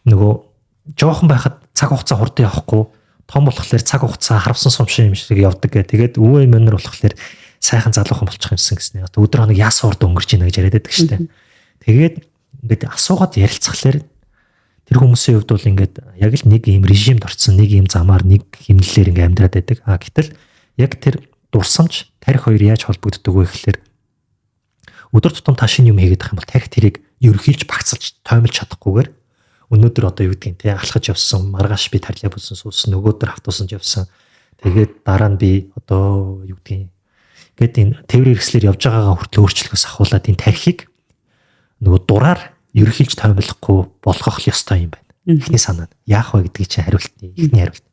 Speaker 2: Нөгөө жоохон байхад цаг хугацаа хурдан явахгүй, том болохоор цаг хугацаа харавсан сумшин юм шиг явдаг гэх. Тэгээд өвөө эмээнэр болохоор сайхан залуухан болчих юмсан гэсэн. Одоо өдөр хоног яс урд өнгөрч ийнэ гэж яриад байдаг шүү дээ. Тэгээд ингээд асуугаад ярилцахлаар тэр хүмүүсийн хувьд бол ингээд яг л нэг ийм режимд орцсон, нэг ийм замаар, нэг хэмнэлээр ингээд амьдраад байдаг. Гэтэл яг тэр дурсамж тарих хоёр яаж холбогддог вэ гэхэлэр өдөр тутам та шинэ юм хийгээд байх юм бол тарих тэрийг ерөнхийлж багцалж тоомлж чадахгүйгээр өнөөдөр одоо юу гэдгийг те алхаж явсан, маргааш би тарлаа болсон суусан, нөгөөдөр автуусанд явсан. Тэгээд дараа нь би одоо юу гэдгийг гээд энэ тээврийн хэрэгслэр явж байгаагаа хүртэл өөрчлөхөөс ахуулаад энэ тархийг нөгөө дураар ерөнхийлж тоомлохгүй болгох ёстой юм байна. Эхний санаа нь яах вэ гэдгийг чинь хариултны эхний хариулт.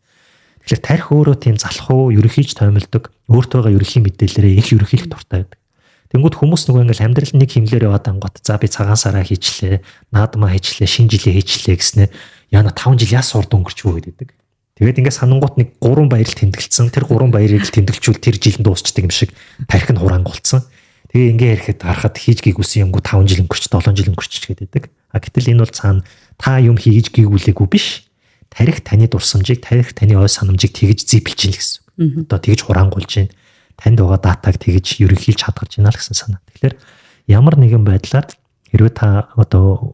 Speaker 2: Тэгэхээр тарих өөрөө тийм залхуу ерөнхийлж тоомлдог, өөртөө байгаа ерөнхий мэдээлэлээ их ерөнхийлэх дуртай байдаг. Тэнгүүд хүмүүс нөгөө ингээл амьдрал нэг хэмлээр яваад ангууд за би цагаан сараа хийчлээ, наадмаа хийчлээ, шинэ жилээ хийчлээ гэснээр яна 5 жил яс урд өнгөрч үү гэдэг. Тэгээд ингээд санангууд нэг 3 баярал тэмдэглэсэн. Тэр 3 баярыг тэмдэглэжүүл тэр жил нь дуусчдаг юм шиг тарих нь хураангуулсан. Тэгээ ингээд ярихад харахад хийж гийгүйсэн юмгүй 5 жил өнгөрч 7 жил өнгөрч гэдэг. Гэтэл энэ бол цаана та юм хийж гийгүүлээгүй биш. Тарих таны дурсамжийг, тарих таны ой санамжийг тэгж зэвэлж ийн гэсэн. Одоо тэгж хураангуулж ийн. Танд байгаа датаг тэгж ерөнхийлж хадгалж байна л гэсэн санаа. Тэгэхээр ямар нэгэн байдлаар хэрвээ та одоо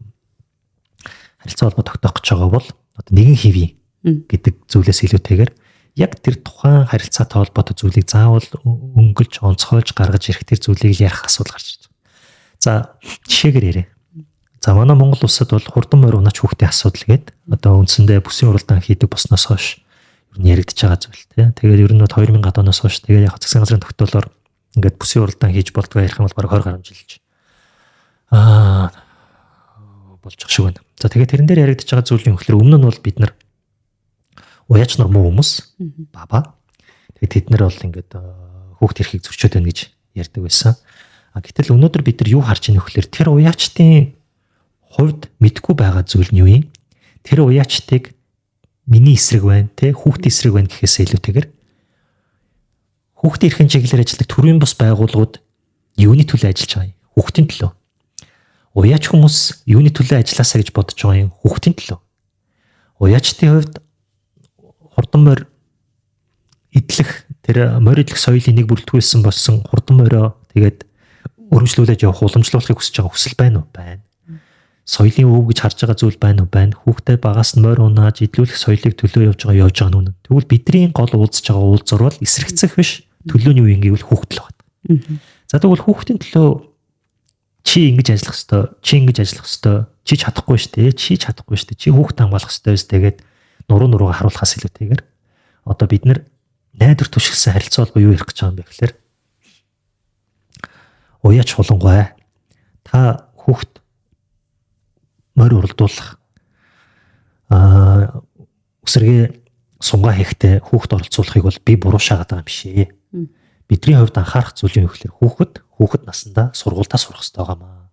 Speaker 2: харилцаа холбоо тогтоох гэж байгаа бол одоо нэгэн хэвийн гэдэг зүйлээс илүүтэйгээр яг тэр тухайн харилцаатай холбоотой зүйлийг заавал өнгөлж, онцгойлж гаргаж ирэх тэр зүйлийг ярих асуудал гарч ирж байна. За жишээгээр ярив. За манай Монгол улсад бол хурдан морь унаач хүүхдийн асуудал гээд одоо үндсэндээ бүсийн уралдаан хийдэг болсноос хойш ер нь яригдж байгаа зүйл тийм. Тэгээд ер нь 2000 оноос хойш тэгээд яг засгийн газрын тогтоолоор ингээд бүсийн уралдаан хийж болдгоо ярих юм бол бараг 20 гаруй жилж болж байгаа шиг байна. За тэгээд тэрэн дээр яригдж байгаа зүйлийн хөлөөр өмнө нь бол бид нар уяач нар муу хүмүүс баба. Тэгээд тэд нар бол ингээд хүүхд эрхийг зөрчөөд байна гэж ярьдаг байсан. Гэтэл өнөөдөр бид нар юу харж байна вэ гэхээр тэр уяачдын хувьд мэдгүй байгаа зүйл нь юу юм? Тэр уяачдыг миний эсрэг байна, тэ хүүхдийн эсрэг байна гэхээсээ илүүтэйгээр хүүхдийн эрхийн чиглэлээр ажилладаг төрийн бус байгууллагууд юуны төлөө ажиллаж байгаа юм? Хүүхдийн төлөө. Уяач хүмүүс юуны төлөө ажилласаа гэж бодож байгаа юм? Хүүхдийн төлөө. Уяачдын хувьд хурдан морь идэх тэр морь идэх соёлын нэг бүрэлдэхүүнсэн болсон хурдан морио тэгээд өргөжлүүлээд явах уламжлуулахыг хүсэж байгаа хүсэл байна уу? Байна. Соёлын өв гэж харж байгаа зүйл байна уу? Байна. Хүүхдээ багаас нь морь унааж идлүүлэх соёлыг төлөө явж байгаа нүн. Тэгвэл бидний гол уулзж байгаа уулзур бол эсрэгцэх биш. Төлөөний үе ингэвэл хүүхд л байна. За тэгвэл хүүхдийн төлөө чи ингэж ажиллах ёстой, чи ингэж ажиллах ёстой, чи чадахгүй шүү дээ, чи чадахгүй шүү дээ, чи хүүхдээ хамгаалах ёстой биз тэгээд нуруугаа харуулахаас илүүтэйгээр одоо бид нар найдвар түшигсэн харилцаа холбоо юу ярих гэж байгаа юм бэ гэхээр уяач хулангуй та хүүхд морь уралдуулах үсрэгээ сунгаа хийхдээ хүүхд оролцуулахыг бол би буруу шаагаад байгаа юм биш ээ. Бидний хувьд анхаарах зүйл юу гэхээр хүүхэд насндаа сургуультаа сурах хэрэгтэй байгаамаа.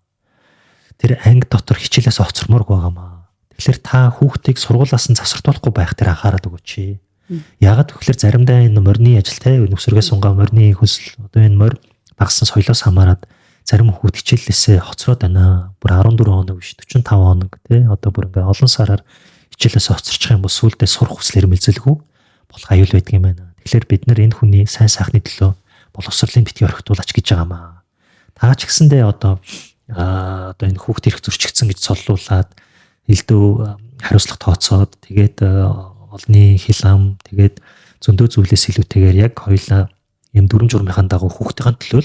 Speaker 2: Тэр анги дотор хичээлээс оцормоор байгаамаа. Тэгэхээр та хүүхдийг сургуулиас нь завсартуулахгүй байх тэр анхаарал өгөөч. Яагаад гэвэл заримдаа энэ морины ажил те нүсргээ сунгаа морины хөсөл одоо энэ морь дагсан соёлоос хамаарат зарим хүүхд хичээлээсээ хоцроод байна. Бүр 14 хоног биш 45 хоног те одоо бүр ингээ олон сараар хичээлээс хоцорчих юм бол сүулдэ сурах хүсэл эрмэлзэлгүй болох аюул байдаг юм байна. Тэгэхээр бид нар энэ хүний сайн сайхны төлөө боловсролын битгий орхитуулаач гэж байгаамаа. Та ч гэсэндээ одоо энэ хүүхд ирэх зөрчигдсөн гэж соллуулаад элдв хариуцлага тооцоод тэгээд олны хил ам тэгээд зөндөө зүйлээс илүүтэйгээр яг хоёлаа юм дүрм журмынхаа дагуу хүүхдийн төлөө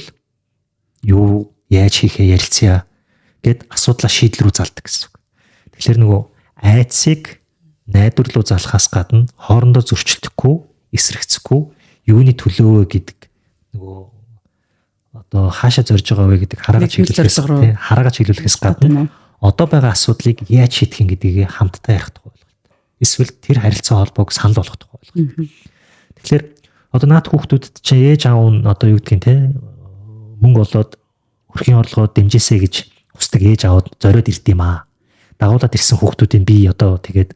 Speaker 2: юу яаж хийхээ ярилцъя гэд асуудлаа шийдэл рүү залдаг гэсэн үг. Тэгэхээр нөгөө айцыг найдвар руу залхаас гадна хоорондоо зөрчилдөхгүй, эсрэгцэхгүй юуны төлөө гэдэг нөгөө одоо хаашаа зорж байгаа вэ гэдэг хараагаа чиглүүлэхээс гадна одоо байгаа асуудлыг яаж шийдэх юм гэдгийг хамтдаа ярих тухай ойлголт. Эсвэл тэр харилцаа холбоог санал болгох тухай ойлголт. Тэгэхээр одоо наад хүүхдүүдэд чи ээж аав нь одоо юу гэдгийг те мөнгө олоод өрхийн орлогоо дэмжээсэй гэж хүсдэг ээж аавд зориод ирд юм аа. Дагуулад ирсэн хүүхдүүдийн би одоо тэгээд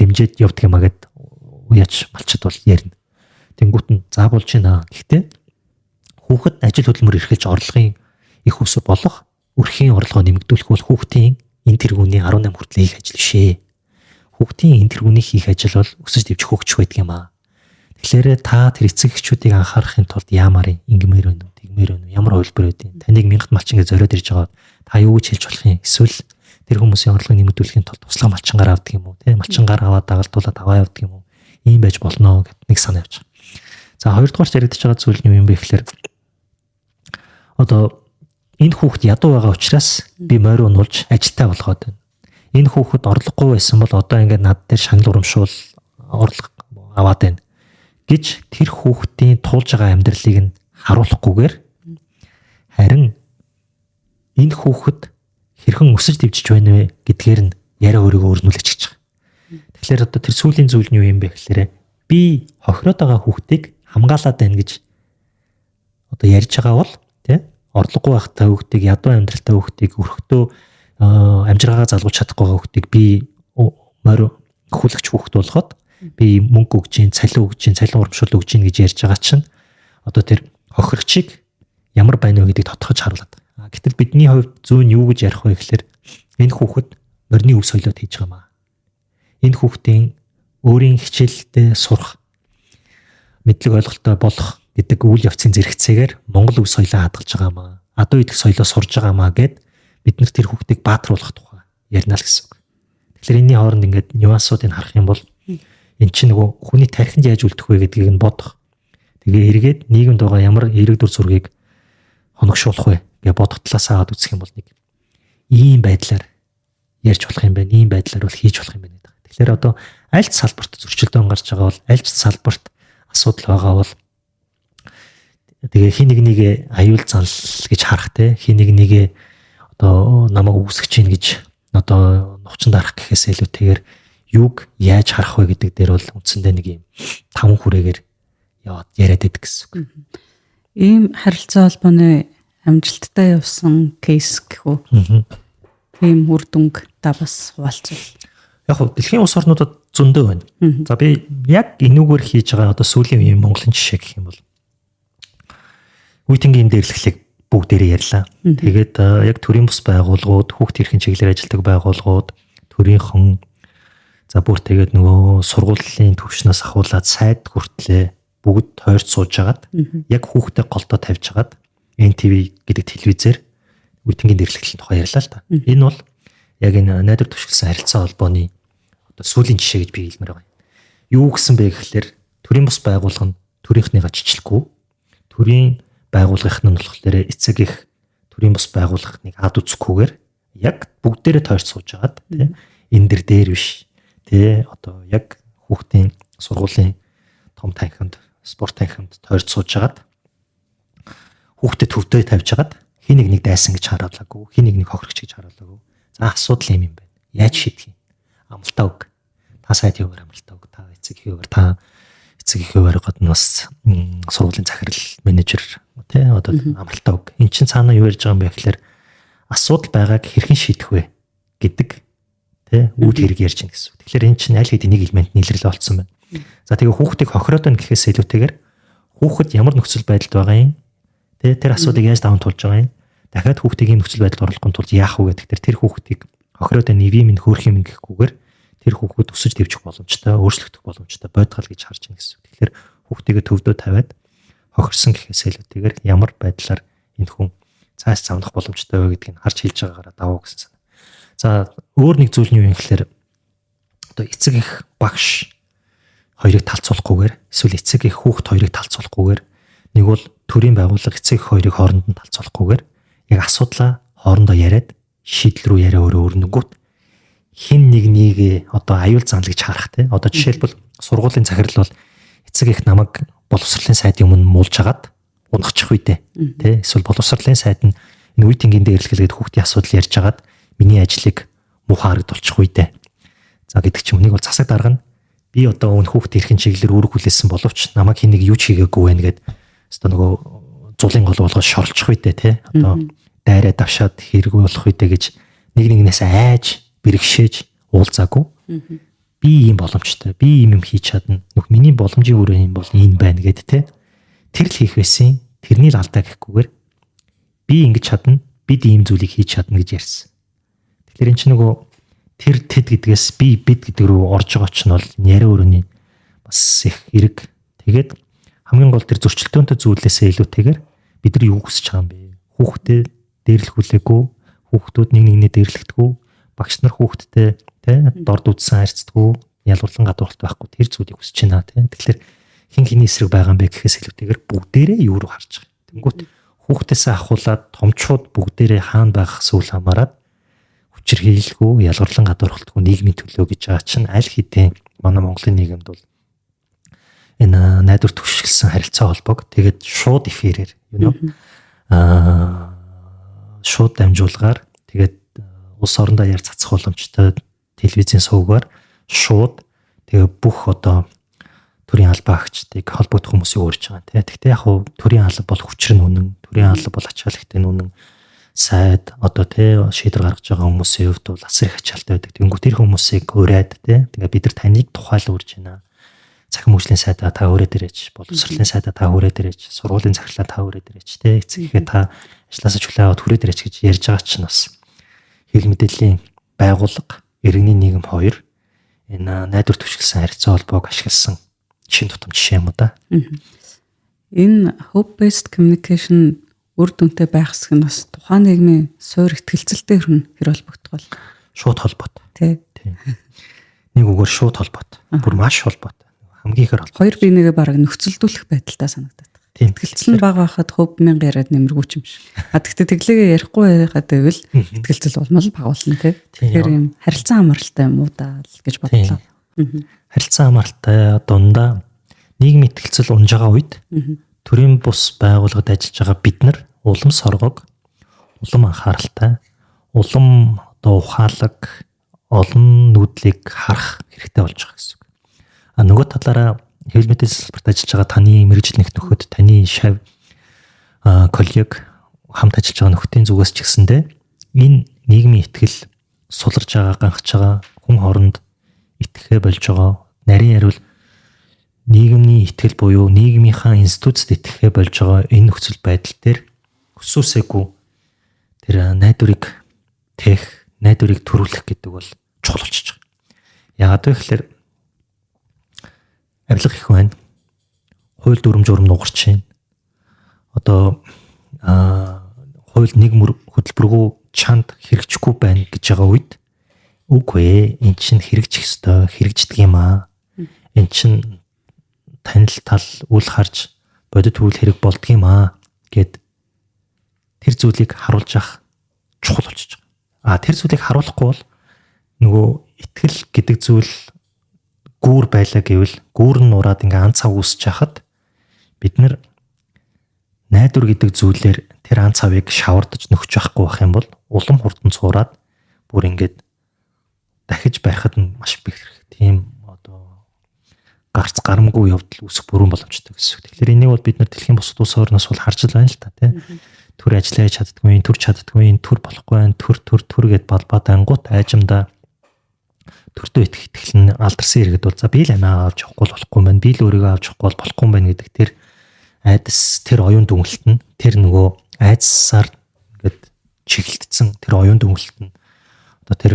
Speaker 2: дэмжиж явдаг юмаа гэд уяач малчд бол ярина. Тэнгүүт нь заабулж байна. Гэхдээ хүүхэд ажил хөдөлмөр эрхэлж орлогын их өсөв болох өрхийн орлогоо нэмэгдүүлэх бол хүүхдийн энэ тэргүүний 18 хүртэл хийх ажил бишээ. Хүүхдийн энэ тэргүүний хийх ажил бол өсөж дэвжих хөгжих байдаг юм аа. Тэгэхээр та тэр эцэг эхчүүдийг анхаарахын тулд яамаар ингэмээр байна уу, тэгмээр байна уу, ямар хувилбар байдیں۔ Таныг 1000 малчин гэж зориод ирж байгаа. Та юу гэж хэлж болох юм? Эсвэл тэр хүмүүсийн орлогыг нэмэгдүүлэхийн тулд туслах малчингаар авдаг юм уу, тийм малчингаар аваад дагалдуулаад аваа явдаг юм уу? Ийм байж болно гэд нэг санаа явж байгаа. За хоёрдугаар яригдж байгаа зүйл нь юм бэ гэхээр одоо энэ хүүхэд ядуу байгаа учраас би морь унуулж ажилтаа болгоод байна. Энэ хүүхэд орлогогүй байсан бол одоо ингээд над дээр шагнал урамшуул орлого аваад байна гэж тэр хүүхдийн туулж байгаа амьдралыг нь харуулахгүйгээр харин энэ хүүхэд хэрхэн өсөж дэвжиж байна вэ гэдгээр нь яриа өөрийгөө өрнүүлж гэж байгаа. Тэгэхээр одоо тэр сүүлийн зүйл нь юу юм бэ гэхээр би хохироод байгаа хүүхдийг хамгаалаад байна гэж одоо ярьж байгаа бол тий орлогогүй байхтай хүүхдийг ядуу амьдралтай хүүхдийг өрхтөө амжиргаагаа залгуулж чадахгүй байгаа хүүхдийг би морь хөлөгч хүүхд болгоод би мөнгө өгж гин, цалин өгж гин, цалин урамшуул өгж гин гэж ярьж байгаа чинь одоо тэр хохирогчийг ямар байна вэ гэдгийг тодорхойж харуулдаг. Гэтэл бидний хувьд зүүн юу гэж ярих вэ гэхээр энэ хүүхэд морины өв соёлоод хийж байгаа маа. Энэ хүүхдийн өөрийн хичээлдээ сурах, мэдлэг ойлголттой болох гэдэг үйл явцын зэрэгцээгээр Монгол өв соёлоо хадгалж байгаа маа. Адуу идэх соёлоо сурж байгаа маа гэд бид нар тэр хүүхдийг баатруулах тухай ярина л гэсэн үг. Тэгэхээр энэний хооронд ингээд нюансуудыг харах юм бол эн чинь нөгөө хүний тархинд яаж үлдэх вэ гэдгийг нь бодох. Тэгээ эргээд нийгэмд байгаа ямар эерэг дүр зургийг хоногшуулах вэ гэж бодох талаас аваад үзэх юм бол нэг ийм байдлаар ярьж болох юм байна. Ийм байдлаар бол хийж болох юм байна гэдэг. Тэгэхээр одоо аль ч салбарт зөрчилдөөн гарч байгаа бол аль ч салбарт асуудал байгаа бол тэгээ хин нэг аюул занл гэж харах те хин нэг одоо намайг үүсгэж чинь гэж одоо нухчин дарах гэхээс илүүтэйгээр юг яаж харах вэ гэдэг дээр бол үндсэндээ нэг юм таван хүрээгээр яваад яриад байдаг гэсэн үг.
Speaker 1: Ийм харилцаа холбооны амжилттай явсан кейс гэх үү? Тийм үр дүнг та бас хуваалцвал.
Speaker 2: Яг хөө дэлхийн улс орнуудад зөндөө байна. За би яг энүүгээр хийж байгаа одоо сүүлийн үеийн Монголын жишээ гэх юм бол үеийнгийн дээрлэхлийг бүгдээрээ ярьлаа. Тэгээд яг төрийн бус байгууллагууд, хүүхд эрхийн чиглэлээр ажилладаг байгууллагууд, төрийнхэн за бүр тэгээд нөгөө сургуулийн төвшнөөс ахуулаад сайд хүртлээ бүгд тойрч сууж агаад яг хүүхдээ голдоо тавьж агаад NTV гэдэг телевизээр үеийнгийн дээрлэхлийн тухай ярьлаа л та. Энэ бол яг энэ найдвар төвшөлсөн харилцаа холбооны одоо сүүлийн жишээ гэж би хэлмээр байгаа. Юу гэсэн бэ гэхэлэр төрийн бус байгууллага нь төрийнхнийгаа чичлэхгүй, төрийн байгууллагын нь болохоор эцэг их төрийн бус байгууллагыг ад үзэхгүйгээр яг бүгдээрээ тойрч сууж агаад тий энэ дээр биш тий одоо яг хүүхдийн сургуулийн том танхимд спорт танхимд тойрч сууж агаад хүүхдэд төвдөө тавьж агаад хин нэг дайсан гэж харуулаагүй, хин нэг хохирогч гэж харуулаагүй. За асуудал юм байна. Яаж шийдэх юм? Амралтаа өг. Та сайд хийгээр амралтаа өг. Та эцэг хийгээр та эцэг хийгээр гадна бас сургуулийн захирал менежер тий одоо амралтаа өг. Эн чинь цаана юу ярьж байгаа юм бэ гэхээр асуудал байгааг хэрхэн шийдэх вэ гэдэг тий үүд хэрэг ярьж гин гэсэн. Тэгэхээр эн чинь аль хэдийн нэг элемент нийлрэл олцсон байна. За тэгээ хүүхдийг хохироод байна гэхээс илүүтэйгээр хүүхэд ямар нөхцөл байдалд байгаа юм тий тэр асуудыг яаж даван туулж байгаа юм дахиад хүүхдийг ийм нөхцөл байдалд оруулахын тулд яах вэ гэдэг тэр хүүхдийг хохироод байна нэвийн минь хөөх юм гэхгүйгээр тэр хүүхэд өсөж дэвжих боломжтой өөрчлөгдөх боломжтой бодгал гэж харж байна гэсэн. Тэгэхээр хүүхдийгээ төвдөө тавиад хохирсон гэхээс илүүтэйгээр ямар байдлаар энэ хүн цааш цавнах боломжтой вэ гэдгийг харж хэлж байгаагаараа давуу гэсэн санаа. За өөр нэг зүйл нь юу юм гэхээр одоо эцэг их багш хоёрыг талцуулахгүйгээр эсвэл эцэг их хүүхд хоёрыг талцуулахгүйгээр нэг бол төрийн байгууллага эцэг их хоёрыг хооронд нь талцуулахгүйгээр яг асуудлаа хоорондоо яриад шийдэл рүү яриа өрнөггүйт хин нэг одоо аюул занал гэж харах те одоо жишээлбэл сургуулийн захирал бол эцэг их намайг боловсролын сайдын өмнө муулж хагаад унахчих үедээ те эсвэл боловсролын сайд нь энэ үеийнгийн дээрлэхлгээд хүүхдийн асуудал ярьж хагаад миний ажлыг муухай харагдуулчих үедээ за гэдэг ч юм нэг бол засаг дарга нь би одоо өн хүүхд эрхэн чиглэлээр үүрэг хүлээсэн боловч намайг хин нэг юу ч хийгээгүй байх гэдэг одоо нөгөө зулын гол болгож шорлчих үедээ те одоо дайраа давшаад хэрэггүй болох үедээ гэж нэг нэгнээс айж бэрхшээж уулзаагүй би ийм боломжтой би ийм юм хийж чадна нөх миний боломжийн өрөө юм бол энэ байна гэд те тэр л хийх байсан тэрний л алдаа гэхгүйгээр би ингэж чадна бид ийм зүйлийг хийж чадна гэж ярьсан. Тэгэхээр эн чинь нөгөө тэр тэд гэдгээс би бид гэдэг рүү орж байгаа ч нь бол яриа өрөөний бас их эрэг. Тэгээд хамгийн гол тэр зөрчилдөөнтэй зүйлээсээ илүүтэйгээр бид нар юу хүсэж байгаа юм бэ? Хүүхдээ дээрлэхүүлээгүй, хүүхдүүд нэг нэгнээ дээрлэхдэггүй, багш нар хүүхдтэй тэ дорд үзсэн харьцдаггүй, ялгарлан гадуурхалт байхгүй тэр зүйлийг хүсэж байна тэ. Тэгэхээр хин хиний эсрэг байгаа юм бэ гэхээс илүүтэйгээр бүгдээрээ юу руу харж байгаа. Тэнгүүт хүүхдээсээ ахуулаад томчууд бүгдээрээ хаана байх сүүл хамаарад хүчээр хийлгүй, ялгарлан гадуурхалтгүй нийгмийн төлөө гэж байгаа чинь аль хэдийн манай Монголын нийгэмд бол энэ найдвар төвшөлсөн харилцаа холбоог тэгээд шууд эфирээр шууд дамжуулгаар тэгээд улс орондоо яар цацах боломжтой телевизийн сувгаар шууд тэгээ бүх одоо төрийн албаа агчдыг холбогдох хүмүүсийг өөрч байгаа. Тэгэхдээ яг хуу төрийн алба бол хүчрэн үнэн, төрийн алба бол ачааллахтай үнэн, сайд одоо шийдвэр гаргаж байгаа хүмүүсийн хувьд бол асар их ачаалтай байдаг. Тэнгүү тэр хүмүүсийг ураад тэгээ бид нар таныг тухайлуулж байна. Цахим хөгжлийн сайдаа та өөрөө дээрэж, боловсролын сайдаа та өөрөө дээрэж, сургуулийн захирлаа та өөрөө дээрэж, эцэггээ та ажлаасаа чөлөө аваад хүрээ дээрэж гэж ярьж байгаа чинь бас хэл мэдээллийн байгууллага, иргэний нийгэм хоёр энэ найдвар төвшөлсөн харилцаа холбоог ашигласан шин тутам жишээ юм уу да.
Speaker 1: Энэ hope based communication үр дүнтэй байх хэсэг нь бас тухайн нийгмийн суур ихтгэлцэлтэй хэр холбогдох бол
Speaker 2: шууд холбоотой.
Speaker 1: Тий.
Speaker 2: Нэг үгээр шууд холбоотой. Бүр маш холбоотой. Хамгийн ихээр
Speaker 1: хоёр биенийгээ бараг нөхцөлдүүлэх байдалтай санагдаад байна. Итгэлцэл нь бага байхад хувь мянга яриад нэмэргүй юм шиг. Гэхдээ тэглээгээ ярихгүй байхад байвал итгэлцэл болмол багуулна тий. Тэгэхээр юм харилцан амралтай юм уу даа гэж бодлоо.
Speaker 2: Харилцан амралтай дундаа нийгмийн итгэлцэл унж байгаа үед төрийн бус байгууллагад ажиллаж байгаа бид нар улам соргог, улам анхааралтай, улам одоо ухаалаг, олон нүдлийг харах хэрэгтэй болж байгаа гэсэн. Нөгөө талаараа хэвлэл мэдээлэл салбарт ажиллаж байгаа таны мэргэжил нэгт нөхөд таны шав коллег хамт ажиллаж байгаа нөхдийн зүгээс ч гэсэндээ энэ нийгмийн итгэл суларж байгаа ганхаж байгаа хүн хооронд итгэхэ болж байгаа нарийн ярил нийгмийн итгэл буюу нийгмийнхаа институцд итгэхэ болж байгаа энэ нөхцөл байдал дээр хүсүүсээгүй тэр найдварыг төрүүлэх гэдэг бол чухал болчихж байгаа. Яагаад вэ гэхээр авилга их байна. Хууль дүрм журам нугарч байна. Одоо хууль нэг хөтөлбөргүй чанд хэрэгжихгүй байна гэж байгаа үед үгүй эн чинь хэрэгжих ёстой, хэрэгждэг юм аа. Эн чинь танил тал үл харж бодит үйл хэрэг болдго юм аа гэд тэр зүйлийг харуулж авах чухал болчихж байгаа. Тэр зүйлийг харуулахгүй бол нөгөө итгэл гэдэг зүйл гүүр байлаа гэвэл гүүр нь нураад ингээ ан цав үүсэж хахад бид нар найдвар гэдэг зүйлээр тэр ан цавыг шавардаж нөхж байхгүй байх юм бол улам хурдан цуураад бүр ингээд дахиж байхад нь маш их тийм одоо гарц гарамгүй явдал үүсэх бүрэн боломжтой гэсэн. Тэгэхээр энийг бол бид нар дэлхийн бусад улс орноос бол харж байна л та тийм. Төр ажиллаж чаддгүй, төр чаддгүй, төр болохгүй байна, төр гэд балбаад ангууд айжмдаа төртөө итгэл нь алдарсан иргэд бол за би л амиа авч явахгүй болохгүй байна, би л өөрийгөө авч явахгүй болохгүй юм байна гэдэг тэр айдас, тэр оюун дүнэлт нь тэр нөгөө айдсаар ингээд чиглэгдсэн тэр оюун дүнэлт нь одоо тэр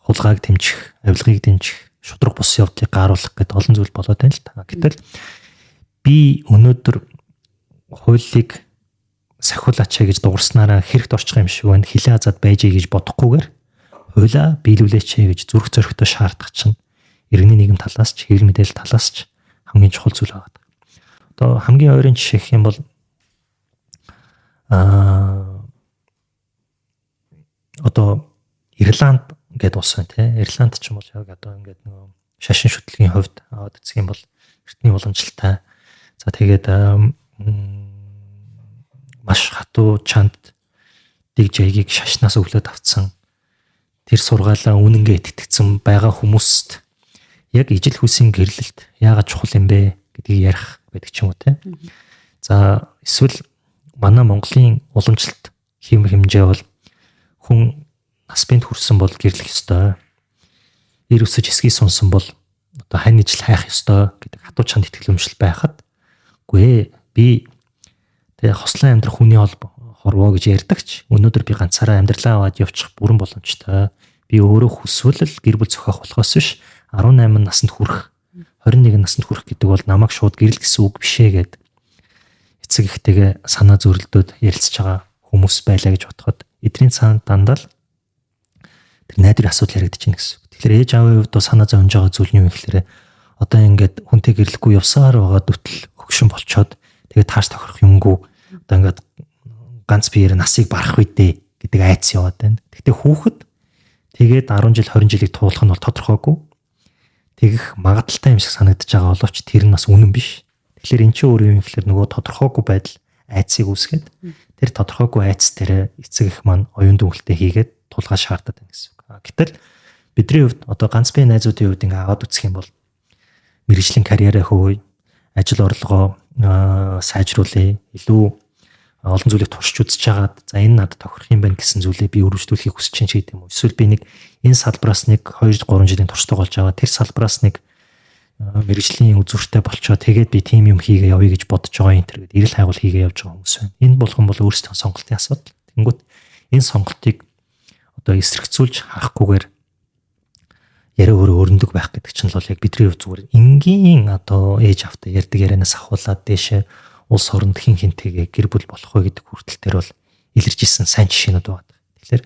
Speaker 2: хулгайг дэмжих, авилгыг дэмжих, шудраг бус явдлыг гааруулах гэдэг олон зүйл болоод байна л та. Гэтэл би өнөөдөр хуулийг сахиулаач гэж дуурснараа хэрэгт орчих юм шиг байна. Хилээ азад байжээ гэж бодохгүйгээр хуулаа биелүүлээч гэж зүрх зоригтой шаардах чинь иргэний нийгэм талаас ч хэвлэл мэдээлэл талаас ч хамгийн чухал зүйл байгаа. Одоо хамгийн ойрын жишээ гэх юм бол одоо Ирланд гэдэг улс байна тийм. Ирланд ч юм бол яг одоо ингээд нөгөө шашин шүтлгийн хувьд аваад үзэх юм бол эртний уламжлалтай. За тэгээд маш хатуу чанд дэг жайгийг шашнаас өглөөд авцсан тэр сургаалаа үнэнгээ итгэцэн байгаа хүмүүст яг ижил хүсийн гэрлэлт яагаад чухал юм бэ гэдгийг ярих байдаг ч юм уу тийм. За эсвэл манай Монголын уламжлалт хэмжээ бол хүн нас бэнд хүрсэн бол гэрлэх ёстой. Ир өсөж эсгий сунсан бол одоо хань ижил хайх ёстой гэдэг хатуу чанд итгэл өмшил байхад үгүй би тэгээ хослон амьдрах хүний хорвоо гэж ярьдагч өнөөдөр би ганцаараа амьдралаа аваад явчих бүрэн боломжтой. Би өөрөө хүсвэл гэр бүл зохиох болохоос биш 18 наснд хүрэх 21 наснд хүрэх гэдэг бол намайг шууд гэрэл гэсэн үг бишээ гэд эцэг ихтэйгээ санаа зөрөлдөөд ярилцж байгаа хүмүүс байлаа гэж бодоход эдний цаанд дандаа л тэр найдварын асуудал яригдаж байна гэсэн. Тэгэхээр ээж аавын хувьд санаа зовж байгаа зүйл нь юу гэхээр одоо ингээд хүнтэй гэрлэхгүй явсаар байгаа дүтэл хөгшин болчоод тэгээд тааш тохирох юмгүй одоо ингээд ганц биеэр насыг барах үедээ гэдэг айц яваад байна. Гэхдээ хүүхэд тэгээд 10 жил 20 жилийг туулах нь бол тодорхойгүй. Тэгэх магадaltaй юм шиг санагдаж байгаа боловч тэр нь бас үнэн биш. Тэгэхээр эн чинь өөрөө юм гэхээр нөгөө тодорхойгүй байдал айцыг үүсгээд тэр тодорхойгүй айц дээр эцэг их маань оюун дүнэлтээ хийгээд тулгаа шаардаад байна гэсэн үг. Гэтэл бидний хувьд одоо ганц бие найзуудын хувьд ингээ аваад үзэх юм бол мэргэжлийн карьераа хөөе, ажил орлогоо сайжруулъя, илүү олон зүйлийг туршиж үзэж хагаад за энэ надад тохирох юм байна гэсэн зүйлээ би өргөжлүүлэхийг хүсэж чинь ч гэдэм үү. Эсвэл би нэг энэ салбараас нэг 2-3 жилийн туршлагатай болж байгаа тэр салбараас нэг мэргэжлийн үзүүртэй болчоо тэгээд би тим юм хийгээ явъя гэж бодож байгаа юм тэр гээд эрэл хайгуул хийгээ явж байгаа хүмүүс байна. Энэ болгон бол өөрсдөө сонголтын асуудал. Тэнгүүт энэ сонголтыг одоо эсрэгцүүлж харахгүйгээр яриа өрөндөг байх гэдэг чинь л яг бидний хувьд зүгээр энгийн одоо ээж автаа ярьдаг ярианаас ахуулаад дээшээ улс оронд хинтэйгээ гэр бүл болох вэ гэдэг хүртэл төр бол илэрж исэн сайн жишээнүүд байна. Тэгэхээр